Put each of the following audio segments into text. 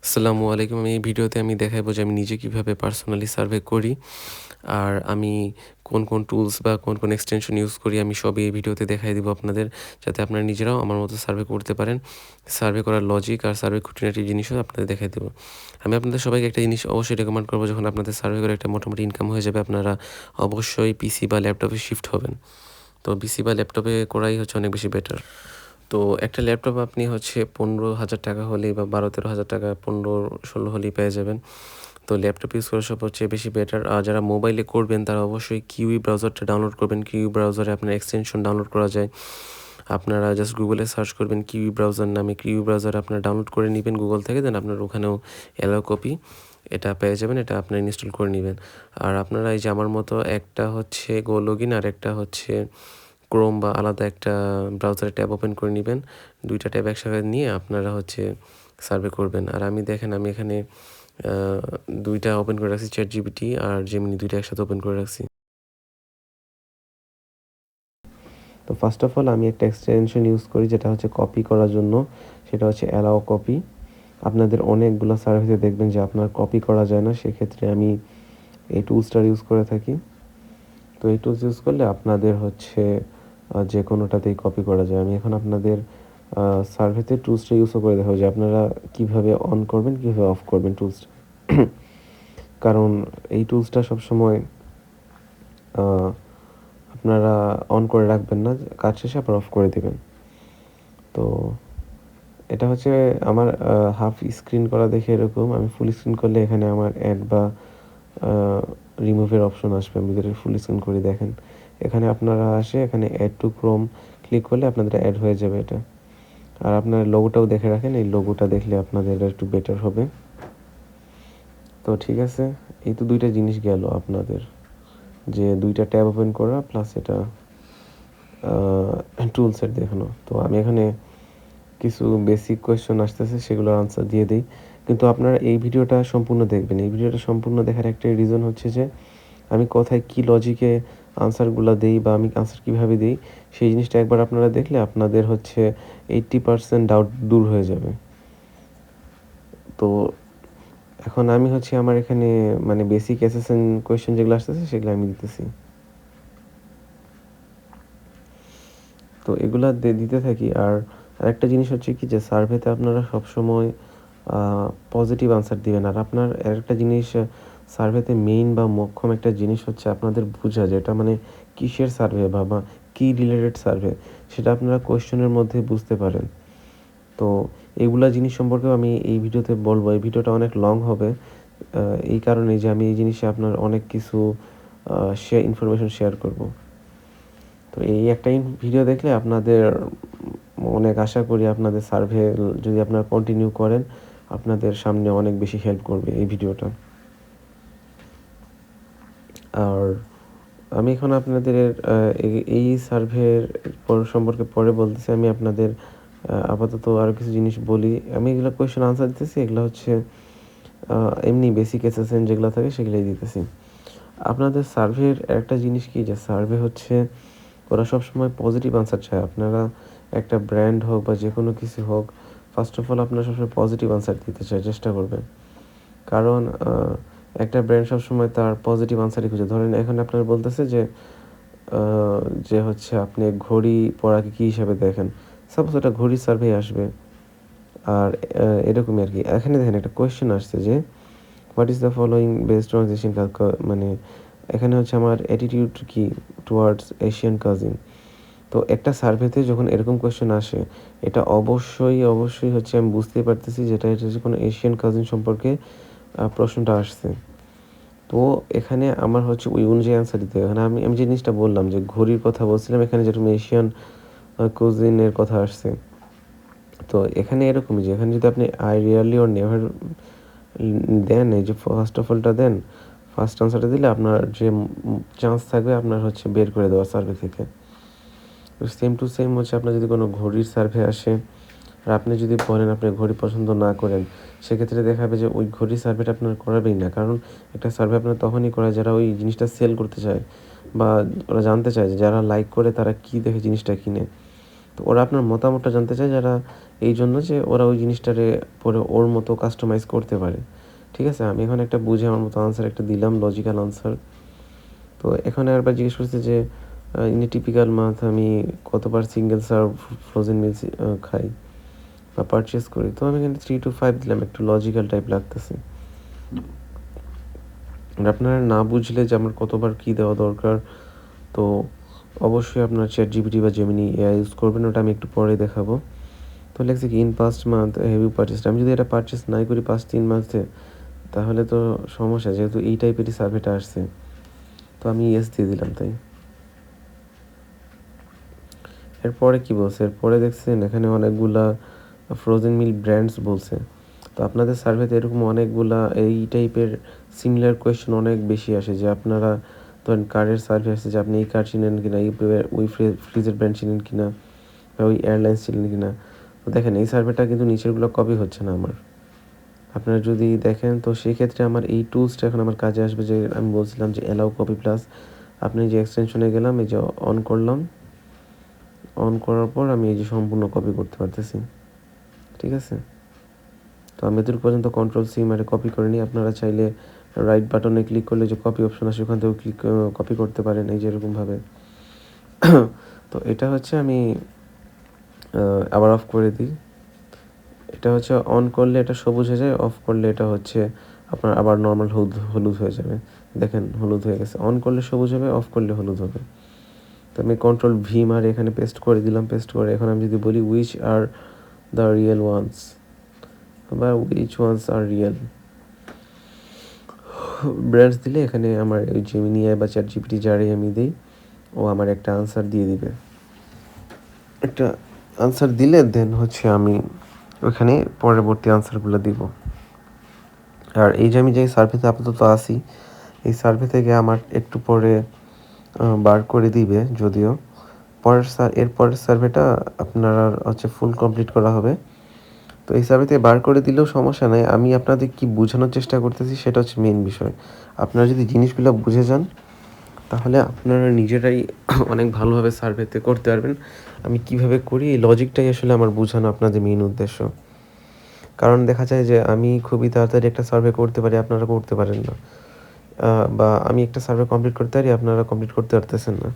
আসসালামু আলাইকুম। আমি এই ভিডিওতে দেখাইবো যে আমি নিজে কিভাবে পার্সোনালি সার্ভে করি। আর আমি কোন টুলস বা কোন এক্সটেনশন ইউজ করি আমি সবই এই ভিডিওতে দেখাই দিব আপনাদের। যাতে আপনারা নিজেরাও আমার মতো সার্ভে করতে পারেন। সার্ভে করার লজিক আর সার্ভে খুঁটিনাটি জিনিসও আপনাদের দেখাই দেব। আমি আপনাদের সবাইকে একটা জিনিস অবশ্যই রেকমেন্ড করব, যখন আপনাদের সার্ভে করে একটা মোটামুটি ইনকাম হয়ে যাবে, আপনারা অবশ্যই পিসি বা ল্যাপটপে শিফট হবেন। তো পিসি বা ল্যাপটপে করাই হচ্ছে অনেক বেশি বেটার। তো একটা ল্যাপটপ আপনি হচ্ছে 15,000 টাকা হলেই বা 12-13,000 টাকা 15-16 হলেই পেয়ে যাবেন। তো ল্যাপটপ ইউজ করা সবচেয়ে বেশি বেটার। আর যারা মোবাইলে করবেন তারা অবশ্যই কিউই ব্রাউজারটা ডাউনলোড করবেন। কিউই ব্রাউজারে আপনার এক্সটেনশন ডাউনলোড করা যায়। আপনারা জাস্ট গুগলে সার্চ করবেন কিউই ব্রাউজার নামে। কিউই ব্রাউজার আপনারা ডাউনলোড করে নিবেন গুগল থেকে, দেন আপনার ওখানেও অ্যালাউ কপি এটা পেয়ে যাবেন। এটা আপনারা ইনস্টল করে নেবেন। আর আপনারা এই যে আমার মতো একটা হচ্ছে গো লগইন আর একটা হচ্ছে ক্রোম বা আলাদা একটা ব্রাউজারে ট্যাব ওপেন করে নেবেন। 2টা ট্যাব একসাথে নিয়ে আপনারা হচ্ছে সার্ভে করবেন। আর আমি দেখেন আমি এখানে 2টা ওপেন করে রাখছি, ChatGPT আর Gemini 2টা একসাথে ওপেন করে রাখছি। তো ফার্স্ট অফ অল আমি একটা এক্সটেনশন ইউজ করি যেটা হচ্ছে কপি করার জন্য, সেটা হচ্ছে অ্যালাউ কপি। আপনাদের অনেকগুলো সার্ভিসে দেখবেন যে আপনার কপি করা যায় না, সেক্ষেত্রে আমি এই টুলসটা ইউজ করে থাকি। তো এই টুলস ইউজ করলে আপনাদের হচ্ছে যে কোনোটাতেই কপি করা যায়। আমি এখন আপনাদের সার্ভেতে টুলসটা ইউজও করে দেখাবো যে আপনারা কীভাবে অন করবেন, কীভাবে অফ করবেন টুলসটা। কারণ এই টুলসটা সবসময় আপনারা অন করে রাখবেন না, কাজ শেষে আবার অফ করে দেবেন। তো এটা হচ্ছে আমার হাফ স্ক্রিন করা দেখে এরকম। আমি ফুল স্ক্রিন করলে এখানে আমার অ্যাড বা রিমুভের অপশন আসবে। আমি যদি ফুল স্ক্রিন করে দেখেন, এখানে আপনারা এখানে অ্যাড টু ক্রোম ক্লিক করলে আপনাদের অ্যাড হয়ে যাবে এটা। আর আপনার লোগোটাও দেখে রাখেন, এই লোগোটা দেখলে আপনাদের একটু বেটার হবে। তো ঠিক আছে, এই তো 2টা জিনিস গেল আপনাদের, যে 2টা ট্যাব ওপেন করা প্লাস এটা টুলসের দেখানো। তো আমি এখানে কিছু বেসিক কোয়েশ্চন আসতেছে, সেগুলোর আনসার দিয়ে দিই। কিন্তু আপনারা এই ভিডিওটা সম্পূর্ণ দেখবেন। এই ভিডিওটা সম্পূর্ণ দেখার একটাই রিজন হচ্ছে যে আমি কোথায় কী লজিকে আনসারগুলো দেই বা আমি আনসার কীভাবে দিই, সেই জিনিসটা একবার আপনারা দেখলে আপনাদের হচ্ছে 80% ডাউট দূর হয়ে যাবে। তো এখন আমি হচ্ছে আমার এখানে মানে বেসিক এসএসএন কোয়েশ্চেন যেগুলো আসতেছে সেগুলো আমি দিতেছি। তো এগুলা দিতে থাকি। আর আরেকটা জিনিস হচ্ছে কি, যে সার্ভেতে আপনারা সবসময় পজিটিভ আনসার দিবেন। আর আপনার আরেকটা জিনিস, সার্ভেতে মেইন বা মোক্ষম একটা জিনিস হচ্ছে আপনাদের বোঝা, যেটা মানে কিসের সার্ভে বা কি রিলেটেড সার্ভে, সেটা আপনারা কোয়েশ্চেনের মধ্যে বুঝতে পারেন। তো এগুলা জিনিস সম্পর্কেও আমি এই ভিডিওতে বলবো। এই ভিডিওটা অনেক লং হবে এই কারণে যে আমি এই জিনিসে আপনার অনেক কিছু ইনফরমেশন শেয়ার করব। তো এই একটা ভিডিও দেখলে আপনাদের অনেক আশা করি আপনাদের সার্ভে যদি আপনারা কন্টিনিউ করেন, আপনাদের সামনে অনেক বেশি হেল্প করবে এই ভিডিওটা। আর আমি এখন আপনাদের এই সার্ভের সম্পর্কে পরে বলতেছি। আমি আপনাদের আপাতত আরও কিছু জিনিস বলি। আমি এগুলো কোয়েশ্চেন আনসার দিতেছি, এগুলো হচ্ছে এমনি বেসিক এসএসএন যেগুলো থাকে সেগুলোই দিতেছি। আপনাদের সার্ভের একটা জিনিস কি, যে সার্ভে হচ্ছে ওরা সবসময় পজিটিভ আনসার চায়। আপনারা একটা ব্র্যান্ড হোক বা যে কোনো কিছু হোক, ফার্স্ট অফ অল আপনারা সবসময় পজিটিভ আনসার দিতে চেষ্টা করবেন। কারণ একটা ব্র্যান্ড সবসময় তার পজিটিভ আনসারই খুঁজে। ধরেন এখন আপনার বলতেছে যে হচ্ছে আপনি ঘড়ি পরাকে কী হিসাবে দেখেন, সাপোজ একটা ঘড়ির সার্ভে আসবে। আর এরকমই আর কি। এখানে দেখেন একটা কোয়েশ্চেন আসছে যে what is the following based on Asian, মানে এখানে হচ্ছে আমার অ্যাটিটিউড কি টুয়ার্ডস এশিয়ান কাজিন। তো একটা সার্ভেতে যখন এরকম কোয়েশ্চেন আসে, এটা অবশ্যই হচ্ছে আমি বুঝতেই পারতেছি যেটা এটা হচ্ছে কোনো এশিয়ান কাজিন সম্পর্কে প্রশ্নটা আসছে। তো এখানে আমার হচ্ছে ওই অনুযায়ী অ্যান্সার দিতে হবে। এখানে আমি যে জিনিসটা বললাম যে ঘড়ির কথা বলছিলাম, এখানে যেরকম এশিয়ান কুজিনের কথা আসছে। তো এখানে এরকমই যে এখানে যদি আপনি আই রিয়ারলি অর নেভার দেন, এই যে ফার্স্ট অফ অলটা দেন, ফার্স্ট আনসারটা দিলে আপনার যে চান্স থাকবে আপনার হচ্ছে বের করে দেওয়ার সার্ভে থেকে। সেম টু সেম হচ্ছে আপনার যদি কোনো ঘড়ির সার্ভে আসে আর আপনি যদি বলেন আপনি ঘড়ি পছন্দ না করেন, সেক্ষেত্রে দেখা যাবে যে ওই ঘড়ির সার্ভেটা আপনার করাবেই না। কারণ একটা সার্ভে আপনার তখনই করায় যারা ওই জিনিসটা সেল করতে চায় বা ওরা জানতে চায় যে যারা লাইক করে তারা কী দেখে জিনিসটা কিনে। তো তো ওরা আপনার মতামতটা জানতে চায়, যারা এই জন্য যে ওরা ওই জিনিসটারে পরে ওর মতো কাস্টমাইজ করতে পারে। ঠিক আছে? আমি এখন একটা বুঝে আমার মতো আনসার একটা দিলাম, লজিক্যাল আনসার। তো এখানে আরেকবার জিজ্ঞেস করছে যে ইন এ টিপিক্যাল মান্থ আমি কতবার সিঙ্গেল সার্ভ ফ্রোজেন মিলস খাই বা পারচেজ করি। তো আমি এখানে 3 to 5 দিলাম, একটু লজিক্যাল টাইপ লাগতেছে। আর আপনারা না বুঝলে যে আমার কতবার কী দেওয়া দরকার, তো অবশ্যই আপনার ChatGPT বা Gemini AI ইউজ করবেন, ওটা আমি একটু পরে দেখাবো। তো লেখছে কি in past month have you purchased. আমি যদি এটা পারচেস নাই করি 3 মান্থে, তাহলে তো সমস্যা, যেহেতু এই টাইপেরই সার্ভেটা আসছে। তো আমি ইয়েস দিয়ে দিলাম তাই। এরপরে কি বলছে, এরপরে দেখছেন এখানে অনেকগুলা ফ্রোজেন মিল ব্র্যান্ডস বলছে। তো আপনাদের সার্ভেতে এরকম অনেকগুলা এই টাইপের সিমিলার কোয়েশ্চেন অনেক বেশি আসে, যে আপনারা ধরেন কারের সার্ভে আসছে যে আপনি এই কার চিনেন কিনা, ওই ফ্রিজের ব্র্যান্ড চিনেন কিনা, বা ওই এয়ারলাইন্স চিনেন কিনা। তো দেখেন এই সার্ভেটা কিন্তু নিচেরগুলো কপি হচ্ছে না আমার। আপনারা যদি দেখেন তো সেক্ষেত্রে আমার এই টুলসটা এখন আমার কাজে আসবে, যে আমি বলছিলাম যে অ্যালাউ কপি প্লাস। আপনি যে এক্সটেনশনে গেলাম, এই যে অন করলাম, অন করার পর আমি এই যে সম্পূর্ণ কপি করতে পারতেছি। ঠিক আছে? তো আমি এদূর পর্যন্ত Ctrl+C মারে কপি করে নিই। আপনারা চাইলে রাইট বাটনে ক্লিক করলে যে কপি অপশন আসে ওখান থেকেও কপি করতে পারেন, এই যে এরকমভাবে। তো এটা হচ্ছে আমি আবার অফ করে দিই। এটা হচ্ছে অন করলে এটা সবুজ হয়ে যায়, অফ করলে এটা হচ্ছে আপনার আবার নর্মাল হলুদ হয়ে যাবে। দেখেন হলুদ হয়ে গেছে। অন করলে সবুজ হবে, অফ করলে হলুদ হবে। তো আমি Ctrl+V মারে এখানে পেস্ট করে দিলাম। পেস্ট করে এখন আমি যদি বলি which are the real ones, বা which ones are real brands দিলে এখানে আমার ওই Gemini বা ChatGPT যারাই আমি দিই, ও আমার একটা আনসার দিয়ে দিবে। একটা আনসার দিলে দেন হচ্ছে আমি ওখানে পরবর্তী আনসারগুলো দিব। আর এই যে আমি যে সার্ভেতে আপাতত আছি, এই সার্ভে থেকে আমার একটু পরে বার করে দিবে, যদিও এরপরের সার্ভেটা আপনারা হচ্ছে ফুল কমপ্লিট করা হবে। তো এই সার্ভেতে বার করে দিলেও সমস্যা নাই। আমি আপনাদের কি বোঝানোর চেষ্টা করতেছি সেটা হচ্ছে মেইন বিষয়। আপনারা যদি জিনিসগুলো বুঝে যান, তাহলে আপনারা নিজেরাই অনেক ভালোভাবে সার্ভেতে করতে পারবেন। আমি কিভাবে করি এই লজিকটাই আসলে আমার বোঝানো আপনাদের মেইন উদ্দেশ্য। কারণ দেখা যায় যে আমি খুবই তাড়াতাড়ি একটা সার্ভে করতে পারি, আপনারা করতে পারেন না। বা আমি একটা সার্ভে কমপ্লিট করতে পারি, আপনারা কমপ্লিট করতে পারতেছেন না।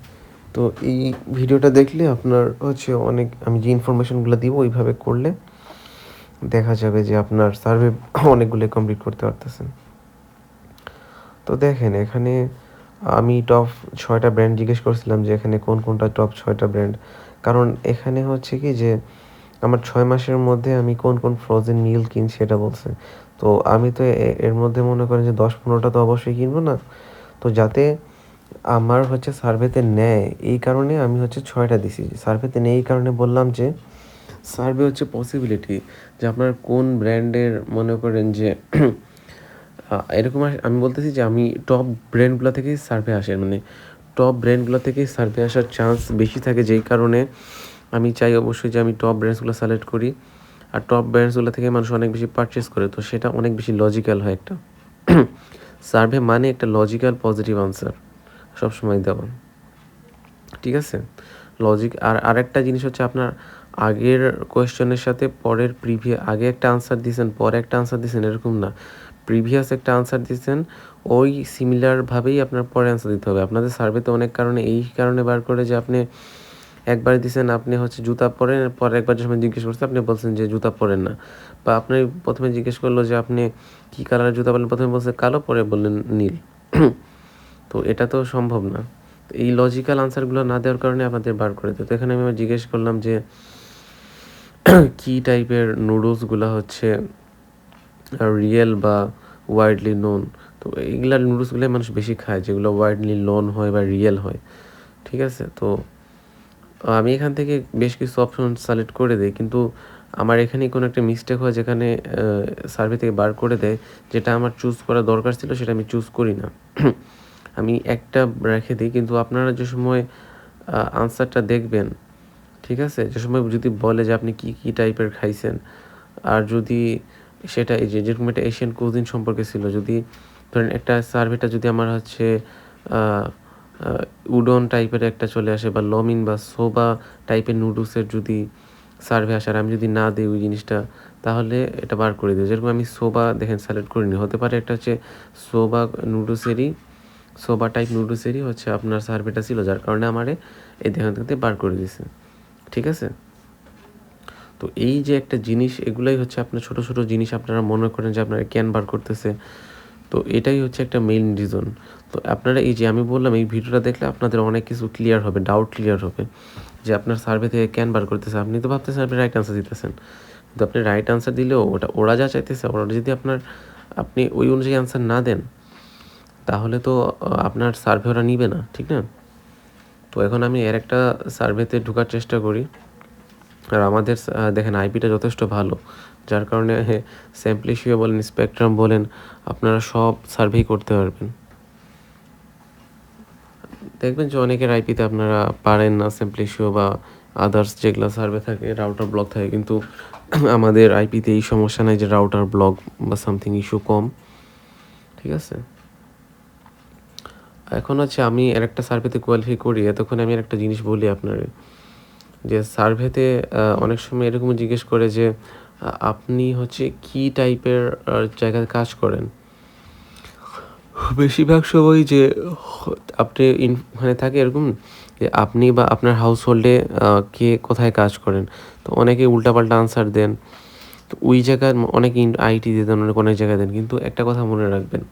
তো এই ভিডিওটা দেখলে আপনার হচ্ছে অনেক, আমি যে ইনফরমেশনগুলো দিব ওইভাবে করলে দেখা যাবে যে আপনার সার্ভে অনেকগুলো কমপ্লিট করতে পারতেছেন। তো দেখেন এখানে আমি টপ 6টা ব্র্যান্ড জিজ্ঞেস করছিলাম যে এখানে কোনটা টপ 6টা ব্র্যান্ড। কারণ এখানে হচ্ছে কি যে আমার 6 মাসের মধ্যে আমি কোন ফ্রোজেন মিল কিনছি এটা বলছে। তো আমি তো এর মধ্যে মনে করেন যে 10-15টা তো অবশ্যই কিনবো না। তো যাতে আমার হচ্ছে সার্ভেতে নেয়, এই কারণে আমি হচ্ছে 6টা দিছি। সার্ভেতে নেই এই কারণে বললাম যে সার্ভে হচ্ছে পসিবিলিটি, যে আপনার কোন ব্র্যান্ডের মনে করেন যে এরকম আমি বলতেছি যে আমি টপ ব্র্যান্ডগুলো থেকেই সার্ভে আসে, মানে টপ ব্র্যান্ডগুলো থেকেই সার্ভে আসার চান্স বেশি থাকে, যেই কারণে আমি চাই অবশ্যই যে আমি টপ ব্র্যান্ডসগুলো সিলেক্ট করি। আর টপ ব্র্যান্ডসগুলো থেকে মানুষ অনেক বেশি পারচেস করে, তো সেটা অনেক বেশি লজিক্যাল হয় একটা। সার্ভে মানে একটা লজিক্যাল পজিটিভ আনসার সবসময় দেওয়া। ঠিক আছে? লজিক। আর আরেকটা জিনিস হচ্ছে আপনার আগের কোয়েশ্চেনের সাথে পরের আগে একটা আনসার দিয়েছেন, পরে একটা আনসার দিয়েছেন, এরকম না। প্রিভিয়াস একটা আনসার দিয়েছেন, ওই সিমিলারভাবেই আপনার পরে আনসার দিতে হবে। আপনাদের সার্ভেতে অনেক কারণে এই কারণে বার করে যে আপনি একবার দিয়েছেন, আপনি হচ্ছে জুতা পরেন, পরে একবার যখন জিজ্ঞেস করছে আপনি বলছেন যে জুতা পরেন না। বা আপনি প্রথমে জিজ্ঞেস করলো যে আপনি কী কালারের জুতা বলেন, প্রথমে বলছে কালো, পরে বললেন নীল। তো এটা তো সম্ভব না। তো এই লজিক্যাল আনসারগুলো না দেওয়ার কারণে আপনাদের বার করে দেয়। তো এখানে আমি জিজ্ঞেস করলাম যে কী টাইপের নুডলসগুলো হচ্ছে রিয়েল বা ওয়াইডলি নোন। তো এইগুলা নুডলসগুলোই মানুষ বেশি খায়, যেগুলো ওয়াইডলি নোন হয় বা রিয়েল হয়। ঠিক আছে? তো আমি এখান থেকে বেশ কিছু অপশন সিলেক্ট করে দিই, কিন্তু আমার এখানেই কোনো একটা মিস্টেক হয়, যেখানে সার্ভে থেকে বার করে দেয়, যেটা আমার চুজ করা দরকার ছিল সেটা আমি চুজ করি না। আমি একটা রেখে দিই, কিন্তু আপনারা যে সময় আনসারটা দেখবেন, ঠিক আছে, যে সময় যদি বলে যে আপনি কী টাইপের খাইছেন, আর যদি সেটা এই যে যেরকম একটা এশিয়ান কুজিন সম্পর্কে ছিল, যদি ধরেন একটা সার্ভেটা যদি আমার হচ্ছে উডন টাইপের একটা চলে আসে, বা লমিন বা সোবা টাইপের নুডলসের যদি সার্ভে আসার আমি যদি না দিই ওই জিনিসটা, তাহলে এটা বার করে দিই। যেরকম আমি সোবা দেখেন সিলেক্ট করিনি, হতে পারে একটা হচ্ছে সোবা নুডলসেরই, সোবা টাইপ নুডলসেরই হচ্ছে আপনার সার্ভেটা ছিল, যার কারণে আমারে এই দেখেন থেকে বার করে দিছে। ঠিক আছে, তো এই যে একটা জিনিস, এগুলাই হচ্ছে আপনার ছোট ছোট জিনিস আপনারা মনে করেন যে আপনারা ক্যান বার করতেছে, তো এটাই হচ্ছে একটা মেইন রিজন। তো আপনারা এই যে আমি বললাম এই ভিডিওটা দেখলে আপনাদের অনেক কিছু ক্লিয়ার হবে, ডাউট ক্লিয়ার হবে যে আপনার সার্ভে থেকে ক্যান বার করতেছে। আপনি তো ভাবতেছেন আপনি রাইট আনসার দিতেছেন, কিন্তু আপনি রাইট আনসার দিলেও ওরা যা চাইতেছে, ওরা যদি আপনি ওই অনুযায়ী আনসার না দেন, তাহলে তো আপনার সার্ভে ওরা নিবে না, ঠিক না? তো এখন আমি এর একটা সার্ভেতে ঢোকার চেষ্টা করি। আর আমাদের দেখেন আইপিটা যথেষ্ট ভালো, যার কারণে স্যাম্পলিশিও বলেন, স্পেকট্রাম বলেন, আপনারা সব সার্ভেই করতে পারবেন। দেখবেন যে অনেকের আইপিতে আপনারা পারেন না স্যাম্পলিশিও বা আদার্স যেগুলো সার্ভে থাকে, রাউটার ব্লক থাকে, কিন্তু আমাদের আইপিতে এই সমস্যা নাই যে রাউটার ব্লক বা সামথিং ইস্যু কম। ঠিক আছে, এখন হচ্ছে আমি আর একটা সার্ভেতে কোয়ালিফাই করি, এতক্ষণ আমি আর একটা জিনিস বলি আপনার, যে সার্ভেতে অনেক সময় এরকম জিজ্ঞেস করে যে আপনি হচ্ছে কি টাইপের জায়গায় কাজ করেন। বেশিরভাগ সময় যে আপনি মানে থাকে এরকম যে আপনি বা আপনার হাউস হোল্ডে কে কোথায় কাজ করেন, তো অনেকে উল্টাপাল্টা আনসার দেন। তো ওই জায়গায় অনেকে আইটি দিয়ে দেন, অনেক জায়গায় দেন, কিন্তু একটা কথা মনে রাখবেন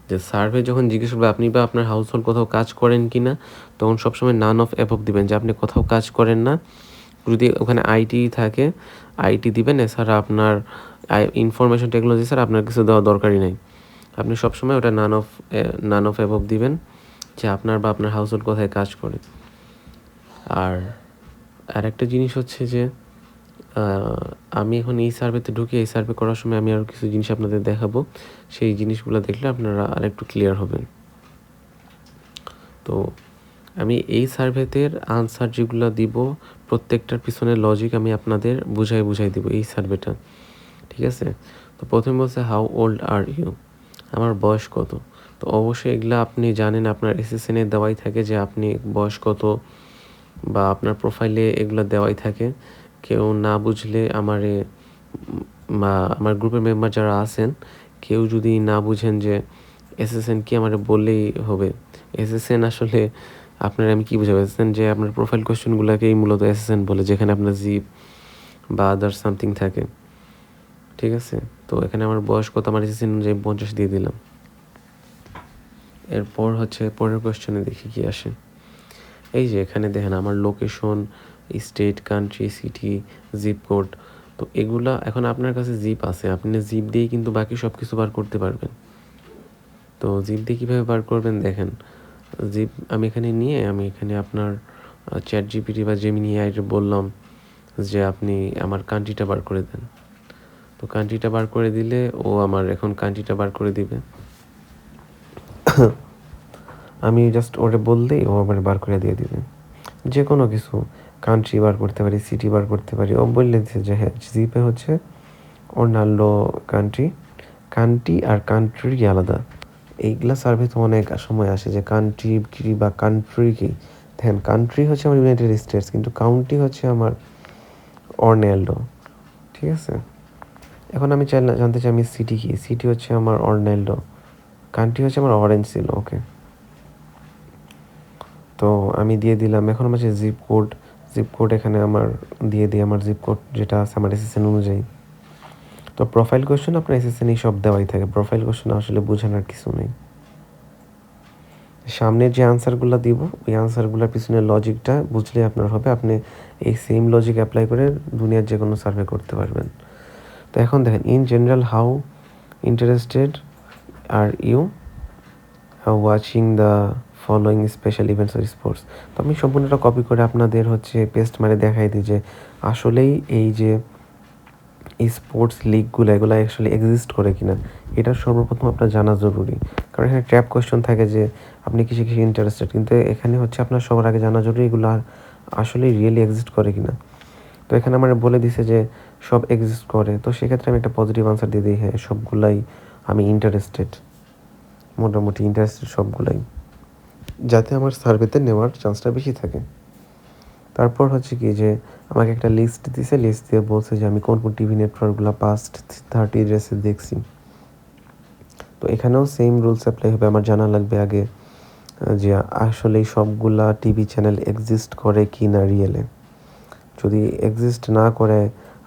যে সার্ভে যখন জিজ্ঞেস করবে আপনি বা আপনার হাউস হোল্ড কোথাও কাজ করেন কি না, তখন সবসময় নান অফ অ্যাবভ দিবেন, যে আপনি কোথাও কাজ করেন না। যদি ওখানে আইটি থাকে আইটি দিবেন, এছাড়া আপনার ইনফরমেশন টেকনোলজি স্যার আপনার কিছু দেওয়া দরকারই নেই। আপনি সবসময় ওটা নান অফ অ্যাবভ দিবেন, যে আপনার বা আপনার হাউস হোল্ড কোথায় কাজ করে। আর একটা জিনিস হচ্ছে যে আমি এখন এই সার্ভেতে ঢুকে এই সার্ভে করার সময় আমি আরও কিছু জিনিস আপনাদের দেখাবো, সেই জিনিসগুলো দেখলে আপনারা আরেকটু ক্লিয়ার হবেন। তো আমি এই সার্ভেতের আনসার যেগুলো দিব, প্রত্যেকটার পিছনে লজিক আমি আপনাদের বুঝাই দিব এই সার্ভেটা। ঠিক আছে, তো প্রথমে বলছে হাউ ওল্ড আর ইউ, আমার বয়স কত। তো অবশ্যই এগুলো আপনি জানেন, আপনার এসএসএনে দেওয়াই থাকে যে আপনি বয়স কত, বা আপনার প্রোফাইলে এগুলো দেওয়াই থাকে। কেউ না বুঝলে আমার গ্রুপের মেম্বার যারা আছেন, কেউ যদি না বুঝেন যে এসএসএন কি, আমার বললেই হবে। এসএসএন আসলে আপনার আমি কি বুঝাবো, এসএসএন যে আপনার প্রোফাইল কোয়েশ্চেনগুলোকেই মূলত এসএসএন বলে, যেখানে আপনার জিপ বা আদার সামথিং থাকে। ঠিক আছে, তো এখানে আমার বয়স কত, আমার এসএসএন অনুযায়ী 50 দিয়ে দিলাম। এরপর হচ্ছে পরের কোয়েশ্চেনে দেখি কি আসে। এই যে এখানে দেখেন আমার location, state, country, city, zip code. তো এগুলা এখন আপনার কাছে জিপ আছে, আপনি জিপ দিয়েই কিন্তু বাকি সব কিছু বার করতে পারবেন। তো জিপ দিয়ে কীভাবে বার করবেন দেখেন, জিপ আমি এখানে আপনার চ্যাট জিপিটি বা জেমিনি এআইকে বললাম যে আপনি আমার কান্ট্রিটা বার করে দেন। তো কান্ট্রিটা বার করে দিলে ও আমার এখন কান্ট্রিটা বার করে দিবে। আমি জাস্ট ওটা বললেই ও আমার বার করে দিয়ে দিবে। যে কোনো কিছু কান্ট্রি বার করতে পারি, সিটি বার করতে পারি। ও বললে যে হ্যাঁ জিপে হচ্ছে অন্যান্য কান্ট্রি আর কান্ট্রি আলাদা। এইগুলা সার্ভে তো অনেক সময় আসে যে কান্ট্রি কি বা কান্ট্রি কি। দেখেন কান্ট্রি হচ্ছে আমার ইউনাইটেড স্টেটস, কিন্তু কাউন্টি হচ্ছে আমার অর্নেল্ডো। ঠিক আছে, এখন আমি জানতে চাই আমি সিটি কি। সিটি হচ্ছে আমার অর্নেল্ডো, কান্ট্রি হচ্ছে আমার অরেঞ্জ ছিল। ওকে, তো আমি দিয়ে দিলাম। এখন আমার যে জিপ কোড এখানে আমার দিয়ে দিই, আমার জিপ কোড যেটা আছে আমার এসএসএন অনুযায়ী। তো প্রোফাইল কোয়েশ্চেন আপনার এসএসএন সব দেওয়াই থাকে, প্রোফাইল কোয়েশ্চেন আসলে বোঝানোর কিছু নেই। সামনে যে আনসারগুলো দিব ওই আনসারগুলোর পিছনে লজিকটা বুঝলে আপনার হবে, আপনি এই সেম লজিক অ্যাপ্লাই করে দুনিয়ার যে কোনো সার্ভে করতে পারবেন। তো এখন দেখেন, in general how interested are you watching the following special events আর স্পোর্টস। তো আমি সম্পূর্ণটা কপি করে আপনাদের হচ্ছে পেস্ট মানে দেখাই দিই যে আসলেই এই যে এই স্পোর্টস লিগগুলো এগুলো অ্যাকচুয়ালি এক্সিস্ট করে কিনা, এটা সর্বপ্রথম আপনার জানা জরুরি। কারণ এখানে ট্র্যাপ কোয়েশ্চেন থাকে যে আপনি কিসে ইন্টারেস্টেড, কিন্তু এখানে হচ্ছে আপনার সবার আগে জানা জরুরি এগুলো আসলে রিয়েলি এক্সিস্ট করে কিনা। তো এখানে আমার বলে দিছে যে সব এক্সিস্ট করে, তো সেক্ষেত্রে আমি একটা পজিটিভ আনসার দিয়ে দিই, হ্যাঁ সবগুলাই আমি ইন্টারেস্টেড, মোটামুটি ইন্টারেস্টেড সবগুলাই। যাতে আমার সার্ভেতে নেওয়ার চান্সটা বেশি থাকে। তারপর হচ্ছে কি যে আমাকে একটা লিস্ট দিছে, লিস্ট দিয়ে বলছে যে আমি কোন কোন টিভি নেটওয়ার্কগুলো পাস্ট 30 ডেজে দেখছি। তো এখানেও সেম রুলস অ্যাপ্লাই হবে। আমার জানা লাগবে আগে যে আসলে সবগুলা টিভি চ্যানেল এক্সিস্ট করে কি না রিয়েলে। যদি এক্সিস্ট না করে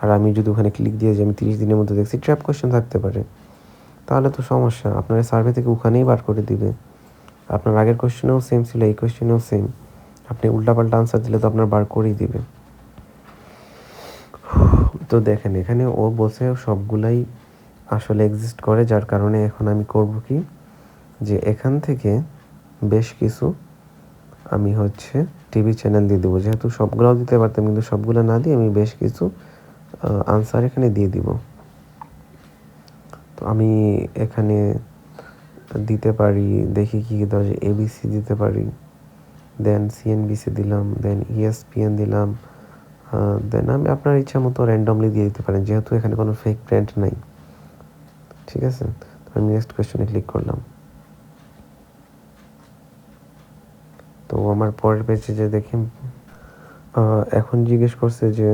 আর আমি যদি ওখানে ক্লিক দিয়ে যে আমি 30 দিনের মধ্যে দেখছি, ট্র্যাপ কোয়েশ্চেন থাকতে পারে, তাহলে তো সমস্যা। আপনার সার্ভে থেকে ওখানেই বার করে দিবে। আপনার আগের কোয়েশ্চেনেও সেম ছিল, এই কোয়েশ্চেনেও সেম। আপনি উল্টাপাল্টা আনসার দিলে তো আপনার বার করেই দিবে। তো দেখেন এখানে ও বলছে সবগুলাই আসলে এক্সিস্ট করে, যার কারণে এখন আমি করব কি যে এখান থেকে বেশ কিছু আমি হচ্ছে টিভি চ্যানেল দিয়ে দেবো। যেহেতু সবগুলোও দিতে পারতাম, কিন্তু সবগুলো না দিয়ে আমি বেশ কিছু আনসার এখানে দিয়ে দিব। তো আমি এখানে দিতে পারি, দেখি কি দেওয়া যায়। এবিসি দিতে পারি, দেন সিএনবিসি দিলাম, দেন ইএসপিএন দিলাম, দেন আমি আপনার ইচ্ছা মতো র্যান্ডমলি দিয়ে দিতে পারেন, যেহেতু এখানে কোনো ফেক ব্র্যান্ড নাই। ঠিক আছে, তো আমি নেক্সট কোয়েশ্চনে ক্লিক করলাম। তো আমার পরের পেজে যে দেখি এখন জিজ্ঞেস করছে যে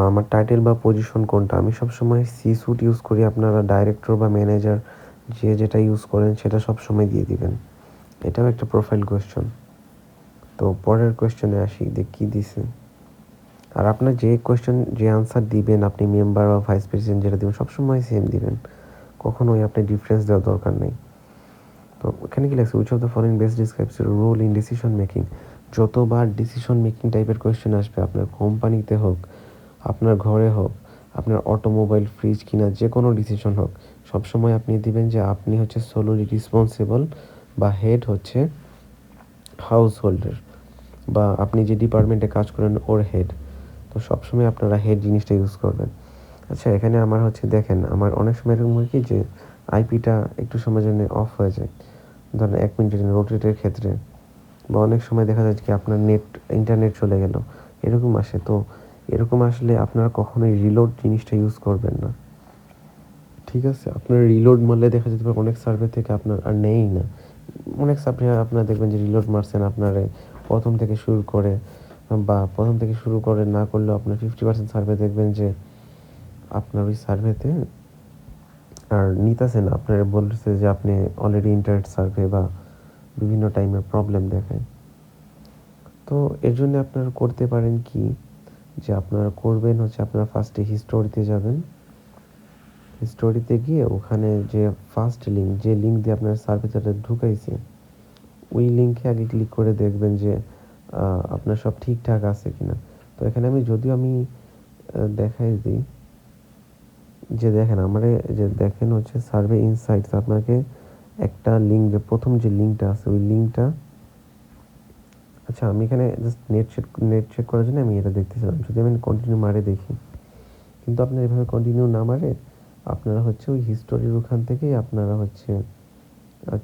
আমার টাইটেল বা পজিশন কোনটা। আমি সবসময় সি স্যুট ইউজ করি, আপনারা ডাইরেক্টর বা ম্যানেজার যে যেটা ইউজ করেন সেটা সবসময় দিয়ে দিবেন। এটাও একটা প্রোফাইল কোয়েশ্চন। তো পরের কোয়েশ্চনে আসি, দেখ কী দিছে। আর আপনার যে কোয়েশ্চেন যে আনসার দিবেন, আপনি মেম্বার বা ভাইস প্রেসিডেন্ট যেটা দিবেন সবসময় সেম দিবেন, কখনোই আপনি ডিফারেন্স দেওয়ার দরকার নেই। তো এখানে কি লাগছে, which of the following best describes your role in decision making. যতবার ডিসিশন মেকিং টাইপের কোয়েশ্চেন আসবে, আপনার কোম্পানিতে হোক, আপনার ঘরে হোক, আপনার অটোমোবাইল, ফ্রিজ কিনা যে কোনো ডিসিশন হোক, সবসময় আপনি দিবেন যে আপনি হচ্ছে সোলোলি রেসপন্সিবল বা হেড হচ্ছে হাউস হোল্ডের, বা আপনি যে ডিপার্টমেন্টে কাজ করেন ওর হেড। তো সবসময় আপনারা হেড জিনিসটা ইউজ করবেন। আচ্ছা, এখানে আমার হচ্ছে দেখেন, আমার অনেক সময় এরকম হয় কি যে আইপিটা একটু সময় জন্য অফ হয়ে যায়, ধরেন 1 মিনিটের জন্য রোটেটের ক্ষেত্রে, বা অনেক সময় দেখা যায় কি আপনার ইন্টারনেট চলে গেল, এরকম আসে। তো এরকম আসলে আপনারা কখনোই রিলোড জিনিসটা ইউজ করবেন না। ঠিক আছে, আপনার রিলোড মারলে দেখা যেতে পারে অনেক সার্ভে থেকে আপনার আর নেই না। অনেক সার্ভে আপনারা দেখবেন যে রিলোড মারছেন আপনারে প্রথম থেকে শুরু করে, বা প্রথম থেকে শুরু করে না করলেও আপনার 50% সার্ভে দেখবেন যে আপনার ওই সার্ভেতে আর নিতেছে না, আপনার বলতেছে যে আপনি অলরেডি ইন্টারনেট সার্ভে বা বিভিন্ন টাইমের প্রবলেম দেখায়। তো এর জন্য আপনারা করতে পারেন কি, যে আপনারা করবেন হচ্ছে আপনারা ফার্স্টে হিস্টোরিতে যাবেন। হিস্টোরিতে গিয়ে ওখানে যে ফার্স্ট লিঙ্ক, যে লিঙ্ক দিয়ে আপনার সার্ভেটা ঢুকাইছে, ওই লিঙ্কে আগে ক্লিক করে দেখবেন যে আপনার সব ঠিকঠাক আছে কিনা। তো এখানে যদিও আমি দেখাই দিই যে দেখেন আমারে যে দেখেন হচ্ছে সার্ভে ইনসাইটস, আপনাকে একটা লিঙ্ক, যে প্রথম যে লিঙ্কটা আছে ওই লিঙ্কটা, আচ্ছা আমি এখানে জাস্ট নেট চেক করার জন্য আমি এটা দেখতেছিলাম। যদি আমি কন্টিনিউ মারে দেখি, কিন্তু আপনার এভাবে কন্টিনিউ না মারে আপনারা হচ্ছে ওই হিস্টোরির ওখান থেকেই আপনারা হচ্ছে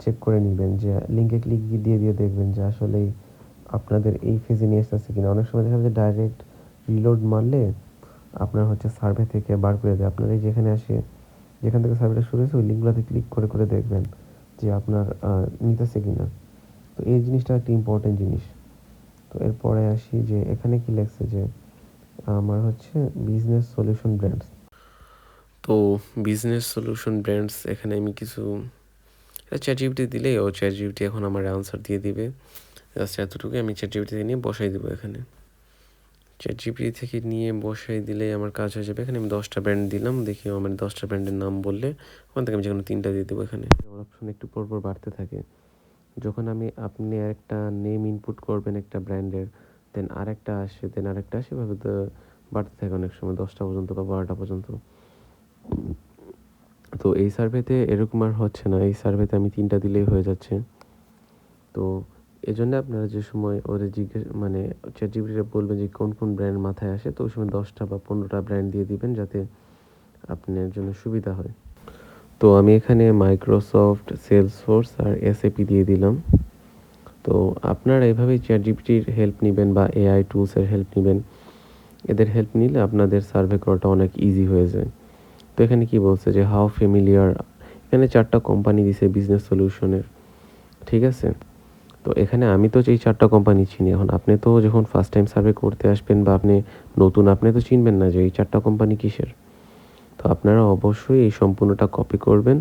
চেক করে নেবেন, যে লিঙ্কে ক্লিক দিয়ে দিয়ে দেখবেন যে আসলেই আপনাদের এই ফেজে নিয়ে আসতেছে কিনা। অনেক সময় দেখা যায় ডাইরেক্ট রিলোড মারলে আপনার হচ্ছে সার্ভে থেকে বার করে দেয়। আপনার এই যেখানে আসে, যেখান থেকে সার্ভেটা শুরু হয়েছে ওই লিঙ্কগুলোতে ক্লিক করে করে দেখবেন যে আপনার নিতেছে কিনা। তো এই জিনিসটা একটা ইম্পর্টেন্ট জিনিস। তো এরপরে আসি যে এখানে কি লেখছে যে আমার হচ্ছে বিজনেস সলিউশন ব্র্যান্ডস। তো বিজনেস সলিউশন ব্র্যান্ডস এখানে আমি কিছু চ্যাটজিপিটি দিলেই ও চ্যাটজিপিটি এখন আমার আনসার দিয়ে দিবে। জাস্ট এতটুকুই আমি চ্যাটজিপিটি নিয়ে বসাই দেবো। এখানে চ্যাটজিপিটি থেকে নিয়ে বসাই দিলেই আমার কাজ হয়ে যাবে। এখানে আমি 10টা ব্র্যান্ড দিলাম, দেখি আমার 10টা ব্র্যান্ডের নাম বললে ওখান থেকে আমি যেকোনো 3টা দিয়ে দেবো। এখানে আমার অপশন একটু পরপর বাড়তে থাকে। যখন আপনি একটা নেম ইনপুট করবেন একটা ব্র্যান্ডের, দেন আরেকটা আসে, দেন আরেকটা আসে, এভাবে তো বাড়তে থাকে অনেক সময় 10টা পর্যন্ত বা 12টা পর্যন্ত। তো এই সার্ভেতে এরকম আর হচ্ছে না, এই সার্ভেতে আমি 3টা দিলেই হয়ে যাচ্ছে। তো এই জন্য আপনারা যে সময় ওদের চ্যাটজিপিটিতে বলবেন যে কোন কোন ব্র্যান্ড মাথায় আসে, তো ওই সময় 10টা বা 15টা ব্র্যান্ড দিয়ে দিবেন যাতে আপনার জন্য সুবিধা হয়। তো আমি এখানে মাইক্রোসফট, সেলসফোর্স আর এসএপি দিয়ে দিলাম। তো আপনারা এভাবেই চ্যাটজিপিটির হেল্প নেবেন বা এআই টুলসের হেল্প নেবেন। এদের হেল্প নিলে আপনাদের সার্ভে করাটা অনেক ইজি হয়ে যায়। তো এখানে কি বলছে যে হাউ ফ্যামিলিয়ার, এখানে 4টা কোম্পানি দিছে বিজনেস সলিউশনের। ঠিক আছে, তো এখানে আমি তো এই 4টা কোম্পানি চিনি। এখন আপনি তো যখন ফার্স্ট টাইম সার্ভে করতে আসবেন বা আপনি নতুন, আপনি তো চিনবেন না যে এই 4টা কোম্পানি কিসের। তো আপনারা অবশ্যই এই সম্পূর্ণটা কপি করবেন।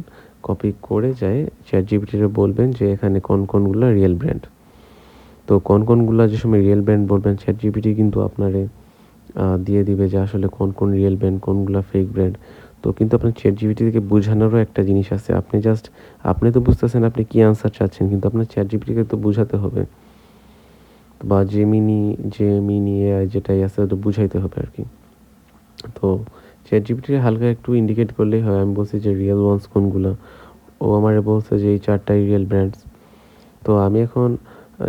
কপি করে যেয়ে ChatGPT-রে বলবেন যে এখানে কোনগুলা রিয়েল ব্র্যান্ড। তো কোনগুলা যে সময় রিয়েল ব্র্যান্ড বলবেন ChatGPT কিন্তু আপনারে দিয়ে দিবে যে আসলে কোন রিয়েল ব্র্যান্ড, কোনগুলা ফেক ব্র্যান্ড। তো কিন্তু আপনার ChatGPT থেকে বোঝানোরও একটা জিনিস আছে। আপনি তো বুঝতেছেন আপনি কি আনসার চাচ্ছেন, কিন্তু আপনার ChatGPT-কে তো বুঝাতে হবে। বা জেমিনি AI যেটাই আছে ওটা বুঝাইতে হবে আরকি। তো ChatGPT হালকা একটু ইন্ডিকেট করলেই হয়। আমি বলছি যে রিয়েল ওয়ান্স কোনগুলা। ও আমারে বলছে যে এই 4টাই রিয়েল ব্র্যান্ডস। তো আমি এখন